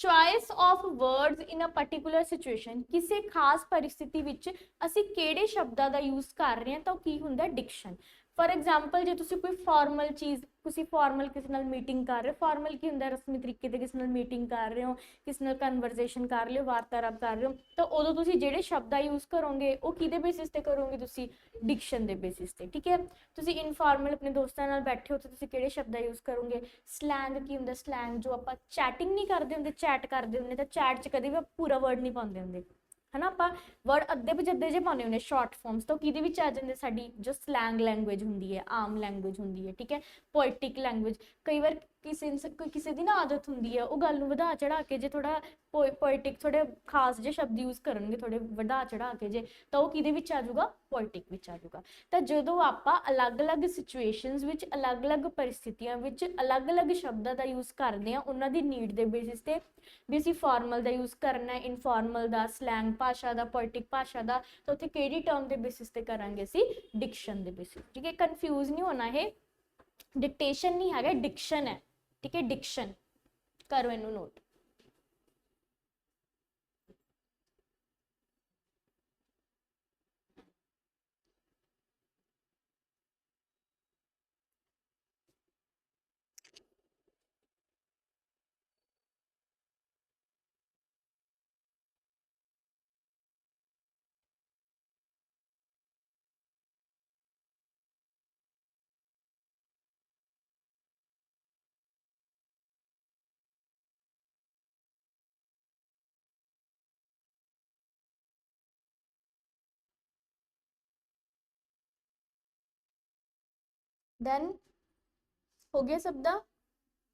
choice of words in a particular situation. ਕਿਸੇ ਖਾਸ ਪਰਿਸਥਿਤੀ ਵਿੱਚ ਅਸੀਂ ਕਿਹੜੇ ਸ਼ਬਦਾਂ ਦਾ ਯੂਜ਼ ਕਰ ਰਹੇ ਹਾਂ ਤਾਂ ਉਹ ਕੀ ਹੁੰਦਾ, ਡਿਕਸ਼ਨ। ਫॉर एग्जाम्पल ਜੇ ਤੁਸੀਂ ਕੋਈ ਫਾਰਮਲ ਚੀਜ਼, ਤੁਸੀਂ ਫਾਰਮਲ ਕਿਸੇ ਨਾਲ ਮੀਟਿੰਗ ਕਰ ਰਹੇ ਹੋ, ਫਾਰਮਲ ਕੀ ਹੁੰਦਾ, ਰਸਮੀ ਤਰੀਕੇ ਤੇ ਕਿਸੇ ਨਾਲ ਮੀਟਿੰਗ ਕਰ ਰਹੇ ਹੋ, ਕਿਸੇ ਨਾਲ ਕਨਵਰਸੇਸ਼ਨ ਕਰ ਰਹੇ ਹੋ, ਵਾਰਤਾਲਾਪ ਕਰ ਰਹੇ ਹੋ, ਤਾਂ ਉਦੋਂ ਤੁਸੀਂ ਜਿਹੜੇ ਸ਼ਬਦਾਂ ਯੂਜ਼ ਕਰੋਗੇ ਉਹ ਕਿਹਦੇ ਬੇਸਿਸ ਤੇ ਕਰੋਗੇ, ਤੁਸੀਂ ਡਿਕਸ਼ਨ ਦੇ ਬੇਸਿਸ ਤੇ। ਠੀਕ ਹੈ, ਤੁਸੀਂ ਇਨਫਾਰਮਲ ਆਪਣੇ ਦੋਸਤਾਂ ਨਾਲ ਬੈਠੇ ਹੋ ਤਾਂ ਤੁਸੀਂ ਕਿਹੜੇ ਸ਼ਬਦਾਂ ਯੂਜ਼ ਕਰੋਗੇ। ਸਲੈਂਗ ਕੀ ਹੁੰਦਾ, ਸਲੈਂਗ ਜੋ ਆਪਾਂ ਚੈਟਿੰਗ ਨਹੀਂ ਕਰਦੇ ਹੁੰਦੇ, ਚੈਟ ਕਰਦੇ ਹੁੰਦੇ, ਤਾਂ ਚੈਟ 'ਚ ਕਦੇ ਵੀ ਪੂਰਾ ਵਰਡ ਨਹੀਂ ਪਾਉਂਦੇ ਹੁੰਦੇ, ਹਨਾ। ਆਪਾਂ ਵਰਡ ਅੱਧੇ ਪਜੱਧੇ ਜੇ ਪਾਉਂਦੇ ਹੁੰਦੇ ਸ਼ਾਰਟ ਫਾਰਮਸ, ਤਾਂ ਕਿਹਦੇ ਵਿੱਚ ਆ ਜਾਂਦੇ, ਸਾਡੀ ਜੋ ਸਲੈਂਗ ਲੈਂਗੁਏਜ ਹੁੰਦੀ ਹੈ, ਆਮ ਲੈਂਗੁਏਜ ਹੁੰਦੀ ਹੈ। ਠੀਕ ਹੈ, ਪੋਇਟਿਕ ਲੈਂਗੁਏਜ। ਕਈ ਵਾਰ ਕਿਸੇ ਦੀ ਨਾ ਆਦਤ ਹੁੰਦੀ ਹੈ ਉਹ ਗੱਲ ਨੂੰ ਵਧਾ ਚੜਾ ਕੇ, ਜੇ ਥੋੜਾ ਪੋਇਟਿਕ, ਥੋੜੇ ਖਾਸ ਜਿਹੇ ਸ਼ਬਦ ਯੂਜ਼ ਕਰਨਗੇ, ਥੋੜੇ ਵਧਾ ਚੜਾ ਕੇ ਜੇ, ਤਾਂ ਉਹ ਕਿਹਦੇ ਵਿੱਚ ਆ ਜਾਊਗਾ, ਪੋਇਟਿਕ ਵਿੱਚ ਆ ਜਾਊਗਾ। ਤਾਂ ਜਦੋਂ ਆਪਾਂ ਅਲੱਗ-ਅਲੱਗ ਸਿਚੁਏਸ਼ਨਸ ਵਿੱਚ, ਅਲੱਗ-ਅਲੱਗ ਪਰਿਸਥਿਤੀਆਂ ਵਿੱਚ ਅਲੱਗ-ਅਲੱਗ ਸ਼ਬਦਾਂ ਦਾ ਯੂਜ਼ ਕਰਦੇ ਹਾਂ, ਉਹਨਾਂ ਦੀ ਨੀਡ ਦੇ ਬੇਸਿਸ ਤੇ, ਵੀ ਅਸੀਂ ਫਾਰਮਲ ਦਾ ਯੂਜ਼ ਕਰਨਾ, ਇਨਫਾਰਮਲ ਦਾ, ਸਲੈਂਗ ਭਾਸ਼ਾ ਦਾ, ਪੋਇਟਿਕ ਭਾਸ਼ਾ ਦਾ, ਤਾਂ ਉੱਥੇ ਕਿਹੜੀ ਟਰਮ ਦੇ ਬੇਸਿਸ ਤੇ ਕਰਾਂਗੇ, ਅਸੀਂ ਡਿਕਸ਼ਨ ਦੇ ਬੇਸਿਸ। ਠੀਕ ਹੈ, ਕਨਫਿਊਜ਼ ਨਹੀਂ ਹੋਣਾ, ਇਹ डिक्टेशन नहीं है, डिक्शन है। ठीक है, डिक्शन करो इनू नोट। देन हो गया सब दा,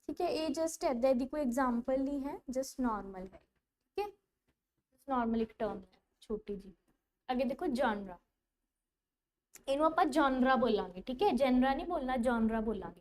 ठीक है। ये जस्ट ऐदा दी कोई एग्जाम्पल नहीं है, जस्ट नॉर्मल है। ठीक है, नॉर्मल एक टर्म है छोटी जी। अगे देखो जॉनरा, ਇਹਨੂੰ ਆਪਾਂ ਜੌਨਰਾ ਬੋਲਾਂਗੇ। ਠੀਕ ਹੈ, ਜੈਨਰਾ ਨਹੀਂ ਬੋਲਣਾ, ਜੌਨਰਾ ਬੋਲਾਂਗੇ।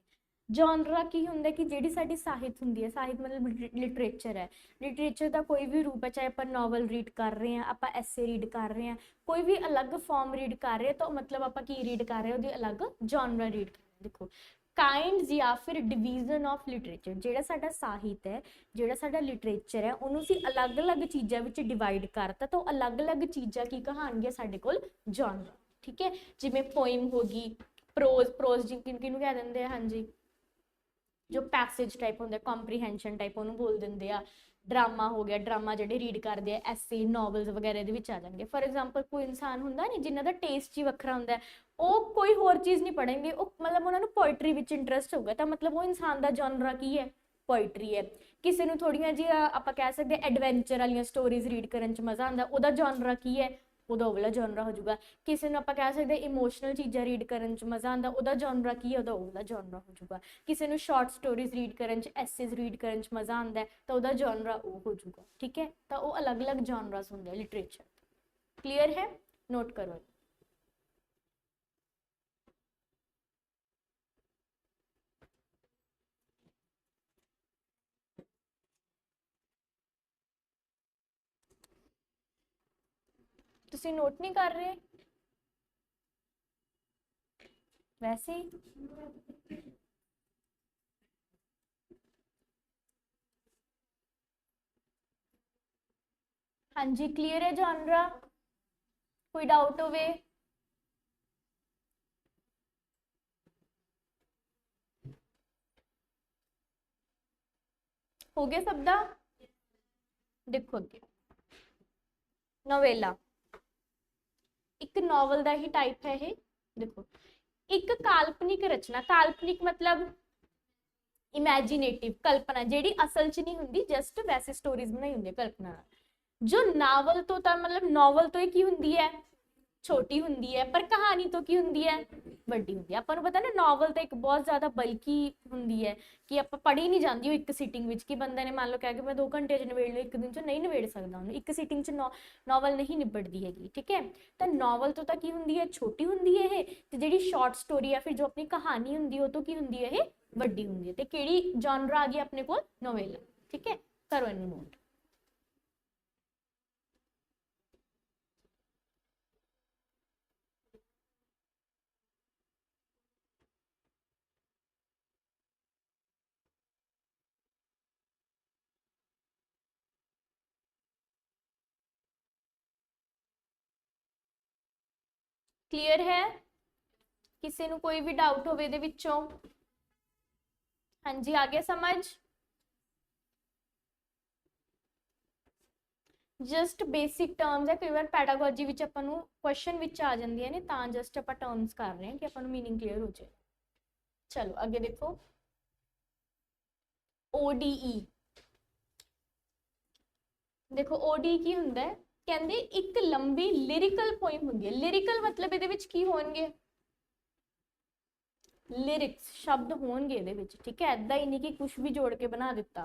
ਜੌਨਰਾ ਕੀ ਹੁੰਦਾ ਕਿ ਜਿਹੜੀ ਸਾਡੀ ਸਾਹਿਤ ਹੁੰਦੀ ਹੈ, ਸਾਹਿਤ ਮਤਲਬ ਲਿਟਰੇਚਰ ਹੈ। ਲਿਟਰੇਚਰ ਦਾ ਕੋਈ ਵੀ ਰੂਪ ਹੈ, ਚਾਹੇ ਆਪਾਂ ਨੋਵਲ ਰੀਡ ਕਰ ਰਹੇ ਹਾਂ, ਆਪਾਂ ਐਸੇ ਰੀਡ ਕਰ ਰਹੇ ਹਾਂ, ਕੋਈ ਵੀ ਅਲੱਗ ਫਾਰਮ ਰੀਡ ਕਰ ਰਹੇ ਤਾਂ ਮਤਲਬ ਆਪਾਂ ਕੀ ਰੀਡ ਕਰ ਰਹੇ, ਉਹਦੀ ਅਲੱਗ ਜੌਨਰਾ ਰੀਡ ਕਰ ਰਹੇ। ਦੇਖੋ ਕਾइंड्स या फिर डिवीजन ऑफ लिटरेचर, ਜਿਹੜਾ ਸਾਡਾ ਸਾਹਿਤ ਹੈ, ਜਿਹੜਾ ਸਾਡਾ ਲਿਟਰੇਚਰ ਹੈ, ਉਹਨੂੰ ਅਸੀਂ ਅਲੱਗ-ਅਲੱਗ ਚੀਜ਼ਾਂ ਵਿੱਚ ਡਿਵਾਈਡ ਕਰਤਾ ਤਾਂ ਉਹ ਅਲੱਗ-ਅਲੱਗ ਚੀਜ਼ਾਂ ਕੀ ਕਹਾਣਗੀਆਂ ਸਾਡੇ ਕੋਲ, ਜੌਨਰਾ। ठीक है, जिमें पोइम होगी, प्रोज, प्रोज किनू कह देंगे, हाँ जी, जो पैसेज टाइप होंगे, कॉम्प्रीहेंशन टाइप उन्होंने बोल देंगे आ। ड्रामा हो गया, ड्रामा ਜਿਹੜੇ रीड करते हैं, ਐਸੇ नॉवल्स वगैरह ਦੇ ਵਿੱਚ ਆ ਜਾਣਗੇ। फॉर एग्जाम्पल कोई इंसान ਹੁੰਦਾ नहीं जिन्हों का टेस्ट ही ਵੱਖਰਾ ਹੁੰਦਾ, ਉਹ कोई होर चीज़ नहीं पढ़ेंगे, ਉਹ मतलब उन्होंने पोइट्री ਵਿੱਚ इंटरस्ट होगा, तो मतलब वो इंसान का जॉनरा की है, पोइट्री है। किसी ਨੂੰ ਥੋੜੀਆਂ ਜੀ ਆਪਾਂ ਕਹਿ ਸਕਦੇ ਐਡਵੈਂਚਰ ਵਾਲੀਆਂ ਸਟੋਰੀਜ਼ ਰੀਡ ਕਰਨ ਚ ਮਜ਼ਾ ਆਉਂਦਾ, ਉਹਦਾ ਜੌਨਰਾ ਕੀ ਹੈ, ਉਹਦਾ ਵਾਲਾ ਜੌਨਰਾ ਹੋ ਜਾਊਗਾ। ਕਿਸੇ ਨੂੰ ਆਪਾਂ ਕਹਿ ਸਕਦੇ ਇਮੋਸ਼ਨਲ ਚੀਜ਼ਾਂ ਰੀਡ ਕਰਨ ਚ ਮਜ਼ਾ ਆਉਂਦਾ, ਉਹਦਾ ਜੌਨਰਾ ਕੀ ਹੈ, ਉਹਦਾ ਵਾਲਾ ਜੌਨਰਾ ਹੋ ਜਾਊਗਾ। ਕਿਸੇ ਨੂੰ ਸ਼ਾਰਟ ਸਟੋਰੀਜ਼ ਰੀਡ ਕਰਨ ਚ, ਐਸੇਜ਼ ਰੀਡ ਕਰਨ ਚ ਮਜ਼ਾ ਆਉਂਦਾ ਤਾਂ ਉਹਦਾ ਜੌਨਰਾ ਉਹ ਹੋ ਜਾਊਗਾ। ਠੀਕ ਹੈ, ਤਾਂ ਉਹ ਅਲੱਗ-ਅਲੱਗ ਜੌਨਰਾਸ ਹੁੰਦੇ ਆ ਲਿਟਰੇਚਰ। ਕਲੀਅਰ ਹੈ, ਨੋਟ ਕਰੋ। ਤੁਸੀਂ ਨੋਟ ਨਹੀਂ ਕਰ ਰਹੇ वैसे ही? हाँ जी, क्लियर है जॉनरा? कोई डाउट होवे? हो गया सब दा? देखो अगे नोवेला, एक नॉवल का ही टाइप है ये। देखो एक काल्पनिक रचना, काल्पनिक मतलब इमेजिनेटिव, कल्पना जिहड़ी असल च नहीं हुंदी, जस्ट वैसे स्टोरीज बनाई हुंदी कल्पना। जो नावल तो मतलब नॉवल तो की हुंदी है, छोटी हुंदी है, पर कहानी तो की हुंदी है, ਵੱਡੀ ਹੁੰਦੀ ਹੈ। ਆਪਾਂ ਨੂੰ ਪਤਾ ਨਾ ਨੋਵਲ ਤਾਂ ਇੱਕ ਬਹੁਤ ਜ਼ਿਆਦਾ ਬਲਕੀ ਹੁੰਦੀ ਹੈ ਕਿ ਆਪਾਂ ਪੜ੍ਹੀ ਨਹੀਂ ਜਾਂਦੀ ਉਹ ਇੱਕ ਸਿਟਿੰਗ ਵਿੱਚ, ਕਿ ਬੰਦੇ ਨੇ ਮੰਨ ਲਓ ਕਹਿ ਕੇ ਮੈਂ 2 ਘੰਟੇ 'ਚ ਨਿਬੇੜ ਲਓ, ਇੱਕ ਦਿਨ 'ਚ ਨਹੀਂ ਨਿਬੇੜ ਸਕਦਾ ਉਹਨੂੰ, ਇੱਕ ਸਿਟਿੰਗ 'ਚ ਨੋਵਲ ਨਹੀਂ ਨਿਬੜਦੀ ਹੈਗੀ। ਠੀਕ ਹੈ, ਤਾਂ ਨੋਵਲ ਤੋਂ ਤਾਂ ਕੀ ਹੁੰਦੀ ਹੈ, ਛੋਟੀ ਹੁੰਦੀ ਹੈ ਇਹ, ਤੇ ਜਿਹੜੀ ਸ਼ਾਰਟ ਸਟੋਰੀ ਹੈ ਫਿਰ ਜੋ ਆਪਣੀ ਕਹਾਣੀ ਹੁੰਦੀ ਉਹ ਤੋਂ ਕੀ ਹੁੰਦੀ ਹੈ, ਇਹ ਵੱਡੀ ਹੁੰਦੀ ਹੈ। ਤੇ ਕਿਹੜੀ ਜੌਨਰਾ ਆ ਗਈ ਆਪਣੇ ਕੋਲ, ਨੋਵੇਲਾ। ਠੀਕ ਹੈ, ਕਰੋ ਇਹਨੂੰ ਨੋਟ। क्लीयर है? किसी ਨੂੰ कोई भी डाउट होवे दे विचों? हाँ जी, आ गया समझ? जस्ट बेसिक टर्म्स है, कई बार पैडागोजी विच आपां नूं क्वेश्चन विच आ जांदियां ने, तां जस्ट आपां टर्म्स कर रहे हैं कि आपां नूं मीनिंग क्लीयर हो जाए। चलो अगे देखो, ODE। देखो ODE की हुंदा है, कहंदे एक लंबी लिरिकल पोइम हुंदी है। लिरिकल मतलब इहदे विच की होणगे, लिरिक्स शब्द होणगे इहदे विच। ठीक है, ऐदा ही नहीं कि कुछ भी जोड़ के बना दिता।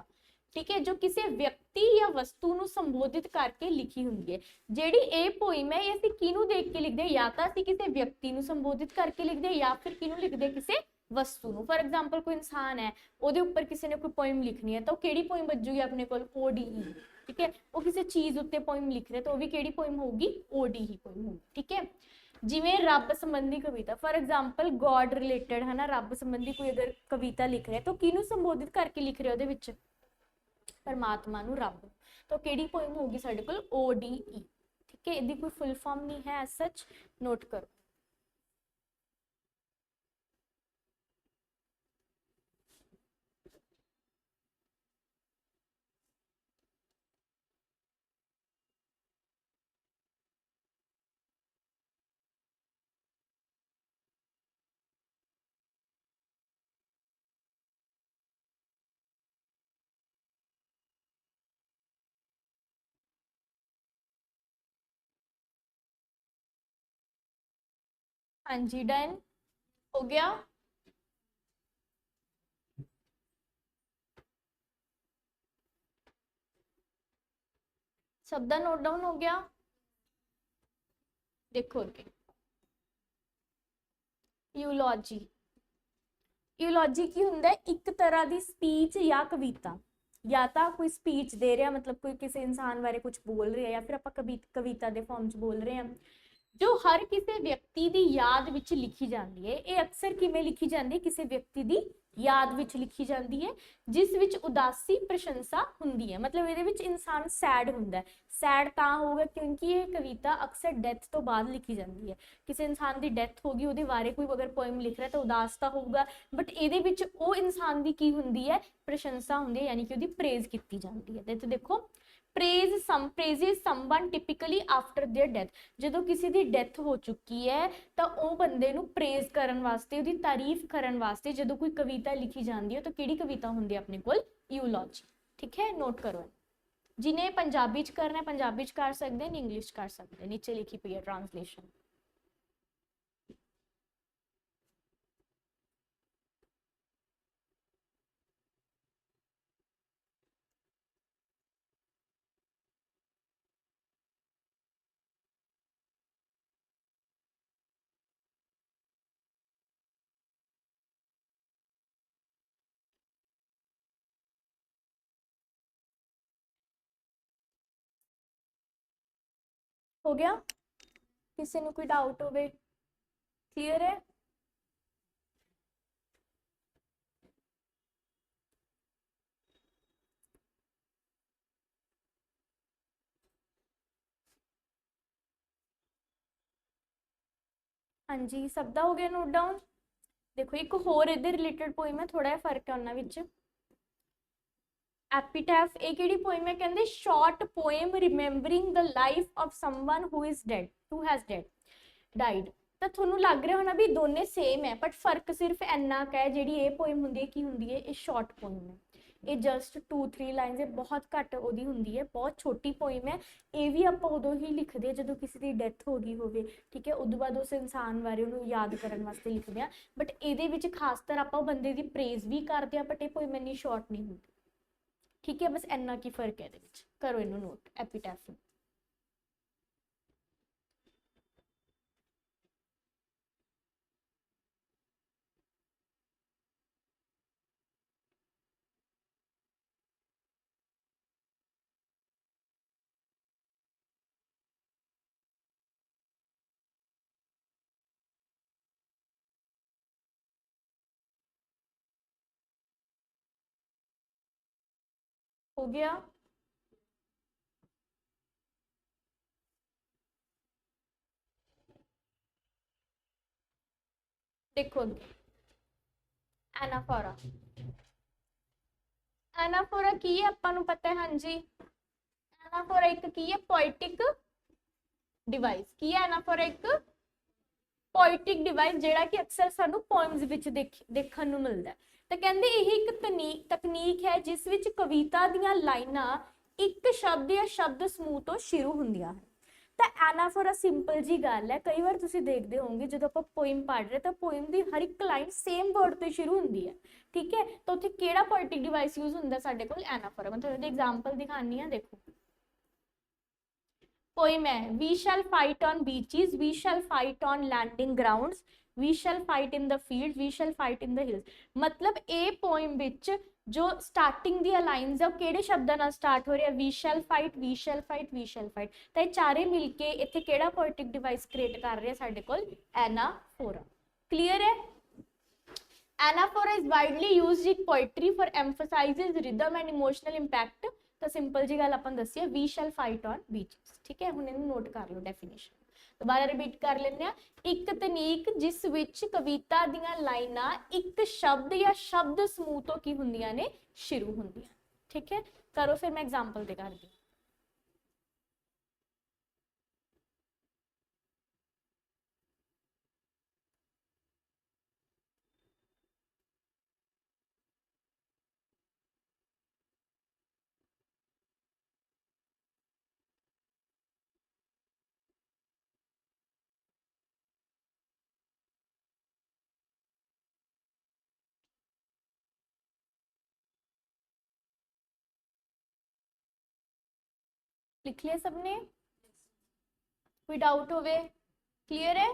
ठीक है, जो किसी व्यक्ति या वस्तु ਨੂੰ ਸੰਬੋਧਿਤ ਕਰਕੇ ਲਿਖੀ ਹੁੰਦੀ ਹੈ। ਜਿਹੜੀ ਇਹ ਪੋਇਮ ਹੈ ਇਹ ਅਸੀਂ ਕਿਹਨੂੰ ਦੇਖ ਕੇ ਲਿਖਦੇ ਹਾਂ, ਜਾਂ ਤਾਂ ਅਸੀਂ ਕਿਸੇ ਵਿਅਕਤੀ ਨੂੰ ਸੰਬੋਧਿਤ ਕਰਕੇ ਲਿਖਦੇ ਹਾਂ ਜਾਂ ਫਿਰ ਕਿਹਨੂੰ ਲਿਖਦੇ ਹਾਂ, ਕਿਸੇ ਵਸਤੂ ਨੂੰ। ਫॉर एग्जांपल ਕੋਈ ਇਨਸਾਨ ਹੈ, ਉਹਦੇ ਉੱਪਰ ਕਿਸੇ ਨੇ ਕੋਈ ਪੋਇਮ ਲਿਖਣੀ ਹੈ ਤਾਂ ਉਹ ਕਿਹੜੀ ਪੋਇਮ ਵੱਜੂਗੀ ਆਪਣੇ ਕੋਲ, ODE। ਠੀਕ ਹੈ, ਉਹ ਕਿਸੇ ਚੀਜ਼ ਉੱਤੇ ਪੋਇਮ ਲਿਖ ਰਿਹਾ ਤਾਂ ਉਹ ਵੀ ਕਿਹੜੀ ਪੋਇਮ ਹੋਊਗੀ, ODE ਪੋਇਮ ਹੋਊਗੀ। ਠੀਕ ਹੈ, ਜਿਵੇਂ ਰੱਬ ਸੰਬੰਧੀ ਕਵਿਤਾ, ਫॉर एग्जांपल गॉड रिलेटेड है ना, रब संबंधी कोई अगर कविता लिख रहा है तो किहनूं संबोधित करके लिख रहे ਉਹਦੇ ਵਿੱਚ, परमात्मा नूं, रब। तो किहड़ी पोइम होगी साडे कोल, ODE। ठीक है, इहदी कोई फुल फॉर्म नहीं है एज सच, नोट करो। हाँ जी, डन हो गया। सब दा नोट डाउन हो गया। देखो अगे यूलॉजी। यूलॉजी की हुंदा है एक तरह की स्पीच या कविता, या तो कोई स्पीच दे रहा मतलब कोई किसी इंसान बारे कुछ बोल रहा है, या फिर आप कविता के फॉर्म च बोल रहे हैं जो हर किसी व्यक्ति की याद विच लिखी जाती है। ये अक्सर किवें लिखी जाती है, किसी व्यक्ति की याद विच लिखी जाती है जिस विच उदासी प्रशंसा हुंदी है। मतलब ये विच इंसान सैड हुंदा है। सैड ता होगा क्योंकि ये कविता अक्सर डेथ तो बाद लिखी जाती है। किसी इंसान की डेथ होगी उहदे बारे कोई अगर पोएम लिख रहा है तो उदास तो होगा, बट ये विच वो इंसान की हुंदी है, प्रशंसा हुंदी है, यानी कि उसकी प्रेज की जाती है। तो देखो praises someone typically after their death. जो किसी की डेथ हो चुकी है तो वह बंदे नूं प्रेज करन वास्ते, उसकी तारीफ करन वास्ते जो कोई कविता लिखी जाती है तो किहड़ी कविता हुंदी है अपने कोल? यूलॉजी। ठीक है, नोट करो। जिन्हें पंजाबी च करना है पंजाबी च कर सकते हैं, इंग्लिश कर सकते हैं, नीचे लिखी पई है ट्रांसलेशन। हो गया? किसी को कोई डाउट होवे? क्लियर है? हाँ जी, सब दा हो गया नोट डाउन। देखो एक होर इहदे रिलेटेड पोइम है, थोड़ा जिहा फर्क है उन्हां विच। एपीटैफ ये किहड़ी पोइम है? कहंदे short poem remembering the life of someone who is dead, who has dead died. तो थोनू लग रहा होना भी दोनों सेम है, बट फर्क सिर्फ इन्ना क है। जिहड़ी ये पोएम हुंदी है की हुंदी है, ये शॉर्ट पोएम है। ये जस्ट 2-3 लाइन्स है, बहुत घट ओदी हुंदी है, बहुत छोटी पोएम है। ये भी आप उदों ही लिखते हैं जो किसी की डेथ हो गई होवे, ठीक है, उदों बाद उस इंसान बारे उन्होंने याद करने वास्ते लिखते हैं। बट ये खासकर आप बंदे की प्रेज भी करते हैं, बट ये पोएम इन्नी शॉर्ट नहीं होती। ठीक है, बस इन्ना की फर्क है। करो इनू नोट एपीटैफ। हो गया? देखो एनाफोरा। एनाफोरा की है आपां नूं पता है? हाँ जी, एनाफोरा एक की है पोइटिक डिवाइस। की है एनाफोरा? एक पोइटिक डिवाइस जिहड़ा कि अक्सर सानू पोएम्स विच देखण नूं मिलदा है। तो कहंदे यह एक तकनीक है जिस विच कविता दीयां लाइनां एक शब्द या शब्द समूह तो शुरू हुंदियां हैं। तो एनाफोरा सिंपल जी गल है, कई बार तुसीं देखदे होवोगे जो आपां पोएम पढ़ रहे तो पोएम की हर एक लाइन सेम वर्ड तो शुरू हुंदी है। ठीक है, तो उत्थे किहड़ा पोइटिक डिवाइस यूज हुंदा साडे कोल? एनाफोरा। मैं तुहानूं एग्जांपल दिखानी है, देखो पोइम है we shall fight on beaches, we shall fight on landing grounds, we shall fight in the field, we shall fight in the hills. मतलब ए पोइम विच जो स्टार्टिंग दी लाइन्स है वो किहड़े शब्दां नाल स्टार्ट हो रही है? We shall fight, we shall fight, we shall fight. तो ये चारे मिलके इत्थे किहड़ा पोएटिक डिवाइस क्रिएट कर रहे हैं साडे कोल? एनाफोरा। क्लियर है? Anaphora is widely used in poetry for emphasizes rhythm and emotional impact। तो सिंपल जी गल अपन दसी है, we shall fight on beaches. ठीक है, हुण इहनूं नोट कर लो डेफिनेशन। दोबारा रिपीट कर लेने आ। एक तकनीक जिस विच कविता दीयां लाइनां एक शब्द या शब्द समूह तो की हुंदियां ने शुरू हुंदियां। ठीक है, करो फिर मैं एग्जांपल दे करदी। लिख लिया सबने? कोई डाउट होवे? क्लियर है?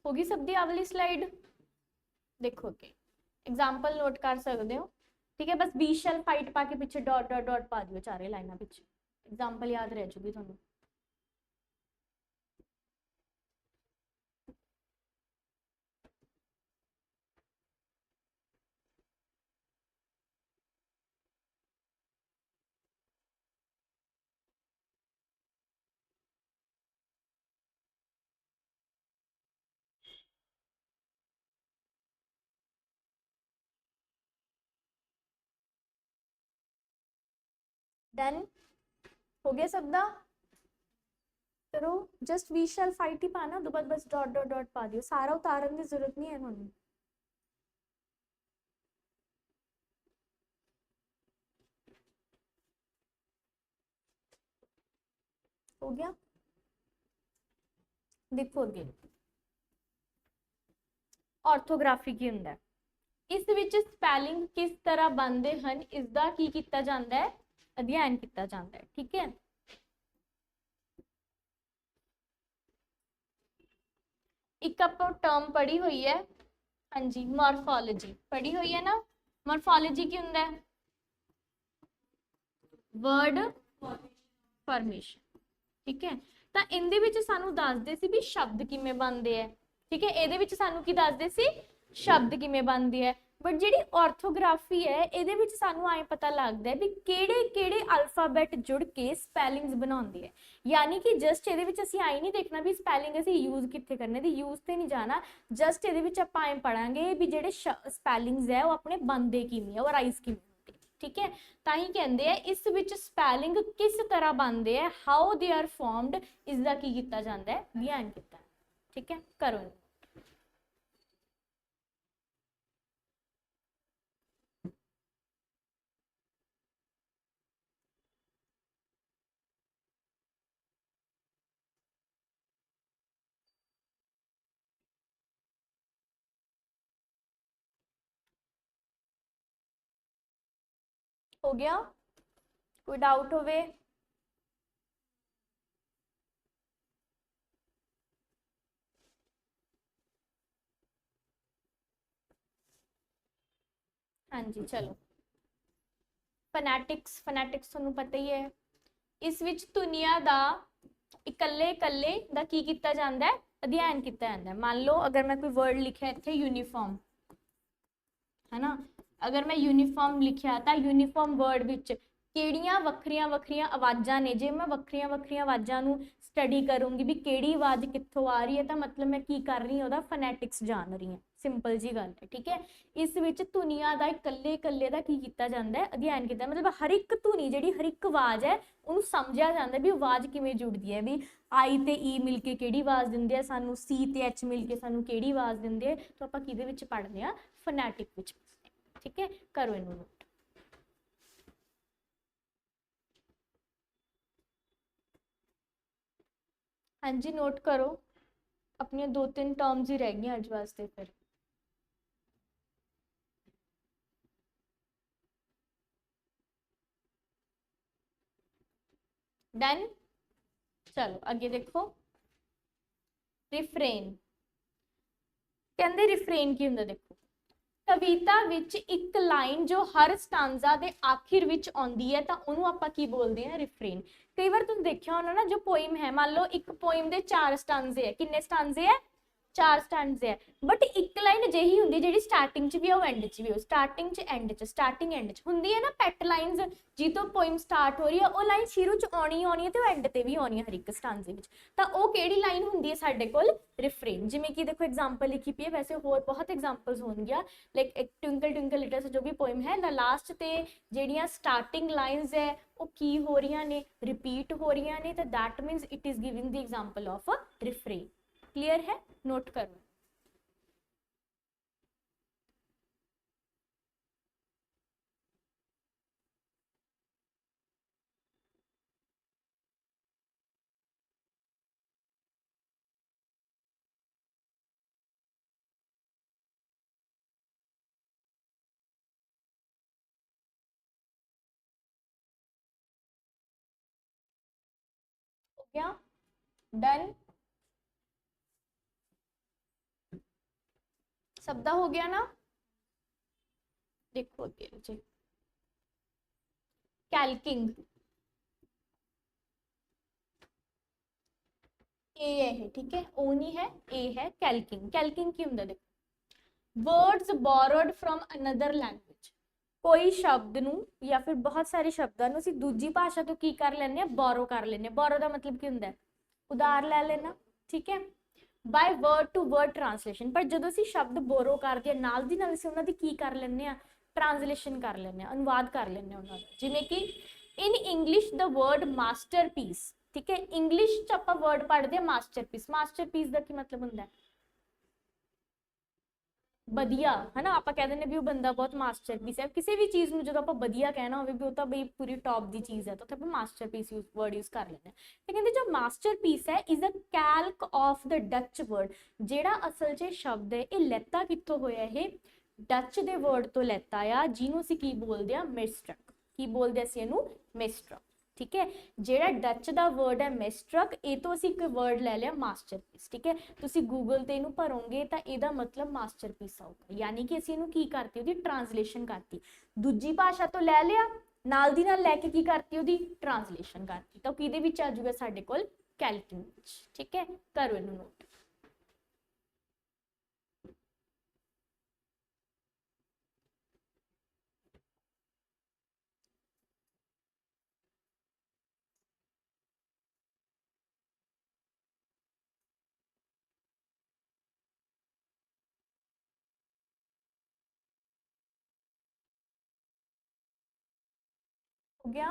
होगी सब दी आ वाली स्लाइड? देखो के एग्जाम्पल नोट कर सकते हो, ठीक है? बस बी शैल फाइट पा के पीछे डॉट डॉट डॉट पा दियो चारे लाइना पीछे, एग्जाम्पल याद रह जूगी थोड़ा। डन हो गया सब दा? करो जस्ट वी शैल फाइट ही पाना तो बस डॉट डॉट डॉट पा दियो, सारा उतारन की जरूरत नहीं है थानू। हो गया? देखो अगे ऑर्थोग्राफी की हुंदा है, इस विच स्पैलिंग किस तरह बनते हैं इसका की किया जाता है, अध्ययन किया जाता है, ठीक है? एक आप टर्म पढ़ी हुई है, हाँ जी, मॉर्फोलॉजी पढ़ी हुई है ना? मॉर्फोलॉजी की हुंदा है वर्ड फॉर्मेशन, ठीक है? ਤਾਂ ਇਹਦੇ ਵਿੱਚ ਸਾਨੂੰ ਦੱਸਦੇ ਸੀ ਵੀ ਸ਼ਬਦ ਕਿਵੇਂ ਬਣਦੇ ਆ, ਠੀਕ ਹੈ? ਇਹਦੇ ਵਿੱਚ ਸਾਨੂੰ ਕੀ ਦੱਸਦੇ ਸੀ, ਸ਼ਬਦ ਕਿਵੇਂ ਬਣਦੇ ਆ। ਬਟ ਜਿਹੜੀ ਆਰਥੋਗ੍ਰਾਫੀ ਹੈ ਇਹਦੇ ਵਿੱਚ ਸਾਨੂੰ ਐ ਪਤਾ ਲੱਗਦਾ ਵੀ ਕਿਹੜੇ ਕਿਹੜੇ ਅਲਫਾਬੈਟ ਜੁੜ ਕੇ ਸਪੈਲਿੰਗਸ ਬਣਾਉਂਦੇ ਆ। ਯਾਨੀ ਕਿ ਜਸਟ ਇਹਦੇ ਵਿੱਚ ਅਸੀਂ ਆਈ ਨਹੀਂ ਦੇਖਣਾ ਵੀ ਸਪੈਲਿੰਗ ਅਸੀਂ ਯੂਜ਼ ਕਿੱਥੇ ਕਰਨੇ ਦੀ, ਯੂਜ਼ ਤੇ ਨਹੀਂ ਜਾਣਾ, ਜਸਟ ਇਹਦੇ ਵਿੱਚ ਆਪਾਂ ਐ ਪੜਾਂਗੇ ਵੀ ਜਿਹੜੇ ਸਪੈਲਿੰਗਸ ਹੈ ਉਹ ਆਪਣੇ ਬਣਦੇ ਕਿਵੇਂ ਆ, ਉਹ ਰਾਈਜ਼ ਕਿਵੇਂ, ठीक है? ताही कहते हैं इस विच स्पैलिंग किस तरह बनते हैं, हाउ दे आर फॉर्मड, इसका की किया जाता है, अध्ययन किया, ठीक है? करो हो गया? कोई डाउट होवे? हाँ जी चलो, फनैटिक्स, फनैटिक्स तुहानू पता ही है, इस विच धुनिया दा इकल्ले इकल्ले दा की किया जाता है, अध्ययन किया जाता है। मान लो अगर मैं कोई वर्ड लिखा इत्थे यूनीफॉर्म, है ना? अगर मैं यूनीफॉर्म लिखिया तो यूनीफॉर्म वर्ड विच किहड़ियां वक्रियां वक्रियां आवाज़ां ने, जे मैं वक्रियां वक्रियां आवाज़ां नू स्टडी करूँगी भी किहड़ी आवाज़ कित्थों आ रही है, तो मतलब मैं की कर रही हूँ, ओहदा फनैटिक्स जान रही हूँ, सिंपल जी गल है, ठीक है? इस विच धुनिया दा इकल्ले इकल्ले दा की कीता जांदा है, अध्ययन कीता, मतलब हर एक धुनी जिहड़ी हर एक आवाज़ है उहनू समझिया जांदा भी आवाज़ किवें जुड़दी है, भी आई ते ई मिल के किहड़ी आवाज़ दिंदे आ सानू, सी ते एच मिल के सानू किहड़ी आवाज़ दिंदे, तो आपां किहदे विच पढ़दे आ, फनैटिक विच, ठीक है? करो इनू नोट। हाँ जी नोट करो, अपनी दो तीन टर्म्स ही रह गई अज वास्ते फिर। डन? चलो आगे देखो, रिफ्रेन कहते, रिफ्रेन की हुंदा देखो, कविता विच एक लाइन जो हर स्टांजा दे आखिर विच आउंदी है, तां उहनू आपां की बोलदे हैं, रिफ्रेन। कई बार तुम देखिया होना ना, जो पोइम है, मान लो एक पोइम दे 4 स्टांजे है, किन्ने स्टांजे है? 4 स्टांजे है, बट एक लाइन अजिही हुंदी जिहड़ी स्टार्टिंग च भी हो एंड च भी हो, स्टार्टिंग च एंड च, स्टार्टिंग एंड च हुंदी है ना, पैट लाइन्स जी तो पोइम स्टार्ट हो रही है, वो लाइन शुरू च आनी है ते एंड ते भी आनी है हर एक स्टांजे विच, तां वो किहड़ी लाइन हुंदी है साडे कोल? रिफ्रेन। जिवें कि देखो एग्जांपल लिखी पई है, वैसे होर बहुत एग्जांपल्स होणगियां, लाइक एक ट्विंकल ट्विंकल लिटिल स्टार जो भी पोइम है ना, लास्ट ते ਜਿਹੜੀਆਂ स्टार्टिंग लाइन्स है वो की हो रही ने, रिपीट हो रही ने, तो that मीनस it is giving the example of a refrain. Clear है? नोट करो। गया, डन, सबदा हो गया ना। देखो अगे जी, कैल्किंग, ए है, ठीक है, ओ नहीं है, ए है। कैल्किंग, कैल्किंग की हुंदा, देखो words borrowed from another language, कोई शब्द ਨੂੰ ਜਾਂ ਫਿਰ ਬਹੁਤ ਸਾਰੇ ਸ਼ਬਦਾਂ ਨੂੰ ਅਸੀਂ ਦੂਜੀ ਭਾਸ਼ਾ ਤੋਂ ਕੀ ਕਰ ਲੈਂਦੇ ਆ, ਬੋਰੋ ਕਰ ਲੈਂਦੇ ਆ। ਬੋਰੋ ਦਾ ਮਤਲਬ ਕੀ ਹੁੰਦਾ ਹੈ, ਉਧਾਰ ਲੈ ਲੈਣਾ, ਠੀਕ ਹੈ, ਬਾਈ ਵਰਡ ਟੂ ਵਰਡ ਟ੍ਰਾਂਸਲੇਸ਼ਨ। ਪਰ ਜਦੋਂ ਅਸੀਂ ਸ਼ਬਦ ਬੋਰੋ ਕਰਦੇ ਆ, ਨਾਲ ਦੀ ਨਾਲ ਅਸੀਂ ਉਹਨਾਂ ਦੀ ਕੀ ਕਰ ਲੈਂਦੇ ਆ, ਟ੍ਰਾਂਸਲੇਸ਼ਨ ਕਰ ਲੈਂਦੇ ਆ, ਅਨੁਵਾਦ ਕਰ ਲੈਂਦੇ ਆ ਉਹਨਾਂ ਦਾ। ਜਿਵੇਂ ਕਿ ਇਨ ਇੰਗਲਿਸ਼ ਦਾ ਵਰਡ ਮਾਸਟਰਪੀਸ, ਠੀਕ ਹੈ, ਇੰਗਲਿਸ਼ ਚ ਆਪਾਂ ਵਰਡ ਪੜ੍ਹਦੇ ਆ ਮਾਸਟਰਪੀਸ। ਮਾਸਟਰਪੀਸ ਦਾ ਕੀ ਮਤਲਬ ਹੁੰਦਾ ਹੈ, ਵਧੀਆ, है ना। आप कह दें भी वो बंदा बहुत मास्टरपीस है, किसी भी चीज़ में जो आप बढ़िया कहना हो भी वो तो बई पूरी टॉप की चीज़ है, तो आप मास्टरपीस वर्ड यूज कर लेते हैं। तो कहते जो मास्टरपीस है is a Calc of the Dutch word, जेड़ा असल च शब्द है ये लैता कित्थों होया है, डच दे वर्ड तो लैता आ, जिन्हों असीं की बोलते हैं मिसट्रक, की बोलते असीं इहनूं मिसट्रक, ठीक है। जेड़ा डच का वर्ड है मिसट्रक, ये तो असीं एक वर्ड ले लिया मास्टरपीस, ठीक है। तुसीं गूगल ते इहनूं भरोगे तो इहदा मतलब मास्टरपीस आऊगा, यानी कि असीं इहनूं की करती, उहदी ट्रांसलेशन करती, दूजी भाषा तो ले लिया, नाल दी नाल लैके की करती, उहदी ट्रांसलेशन करती, तो किहदे विच आ जाऊगा साडे कोल, कैल्किंग विच, ठीक है। करो इहनूं नोट। हो गया,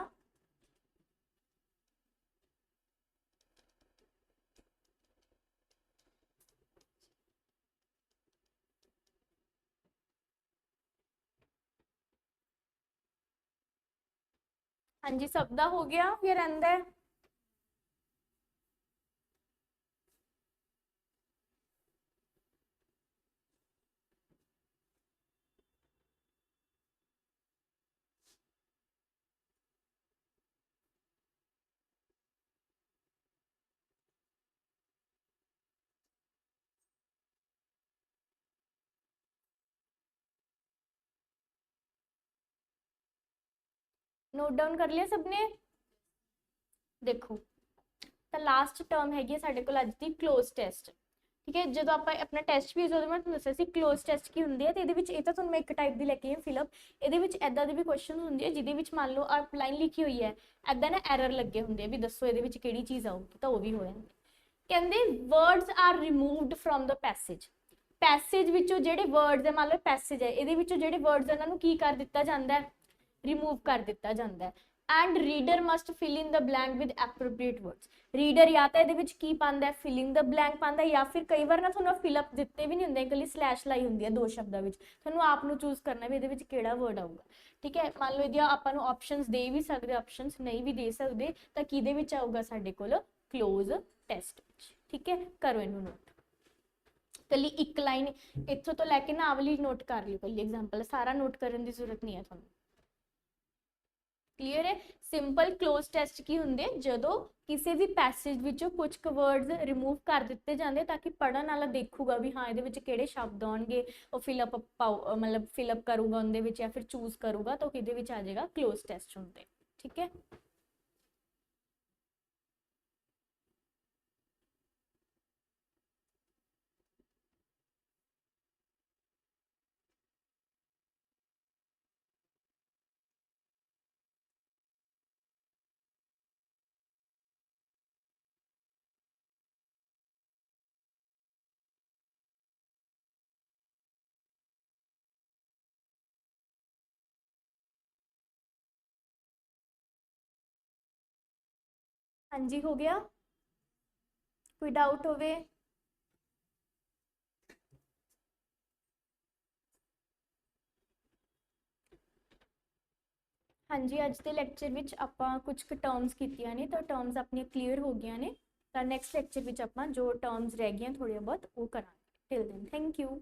हाँ जी, सबदा हो गया, ये रहिंदा है। नोट डाउन कर लिया सबने, देखो तो लास्ट टर्म हैगी साडे कोल अज दी क्लोज टेस्ट, ठीक है। जो आप अपना टेस्ट भी जो मैं दस्या सी क्लोज टेस्ट की होंगी है, तो ये तो मैं एक टाइप की लैके आई फिलअप, ये इदा भी क्वेश्चन होंगे जिद मान लो आप लाइन लिखी हुई है, इदा ना एरर लगे होंगे भी दसो ये कि चीज़ आऊगी, तो वह भी हो जाती। कहते words are removed from the passage, passage विचों जेडे वर्ड्स है, मान लो पैसेज है, ये जेडे वर्ड्स इन्हों की कर दिता जाता है, रिमूव कर दिता जाता है। And reader must fill in the blank with appropriate words, reader या तो ये की पाता है फिलिंग द ब्लैंक पाता है, या फिर कई बार ना थोड़ा फिलअप दिते भी नहीं होंगे, कली स्लैश लाई होंगी है दो शब्दों में, थोड़ा आपको चूज करना भी ये किहड़ा वर्ड आऊगा, ठीक है। मान लो यदि आपको ऑप्शंस दे भी सकते, ऑप्शंस नहीं भी दे सकते, तो किहदे आऊगा साडे कोल क्लोज टेस्ट, ठीक है। करो इनू नोट, कली एक लाइन इत्थों तो लैके ना वाली नोट कर लो, कली एग्जाम्पल, सारा नोट करने की जरूरत नहीं है थोड़ा, क्लीयर है। सिंपल क्लोज टेस्ट की होंगे जो किसी भी पैसेज विचों कुछ वर्ड्स रिमूव कर दिते जाते, ताकि पढ़न वाला देखूगा भी हाँ ये किहड़े शब्द आउणगे, वो फिलअप पाओ मतलब फिलअप करूगा उनदे या फिर चूज करूगा, तो किहदे विच आ जाएगा क्लोज टेस्ट होंगे, ठीक है। हाँ जी, हो गया, कोई डाउट होवे? हाँ जी, अज के लैक्चर में आप कुछ टर्म्स कीतियां ने, तो टर्म्स अपन क्लीयर हो गई ने, तो नैक्सट लैक्चर में आप जो टर्म्स रह गई थोड़ी बहुत वो करा। Till then thank you.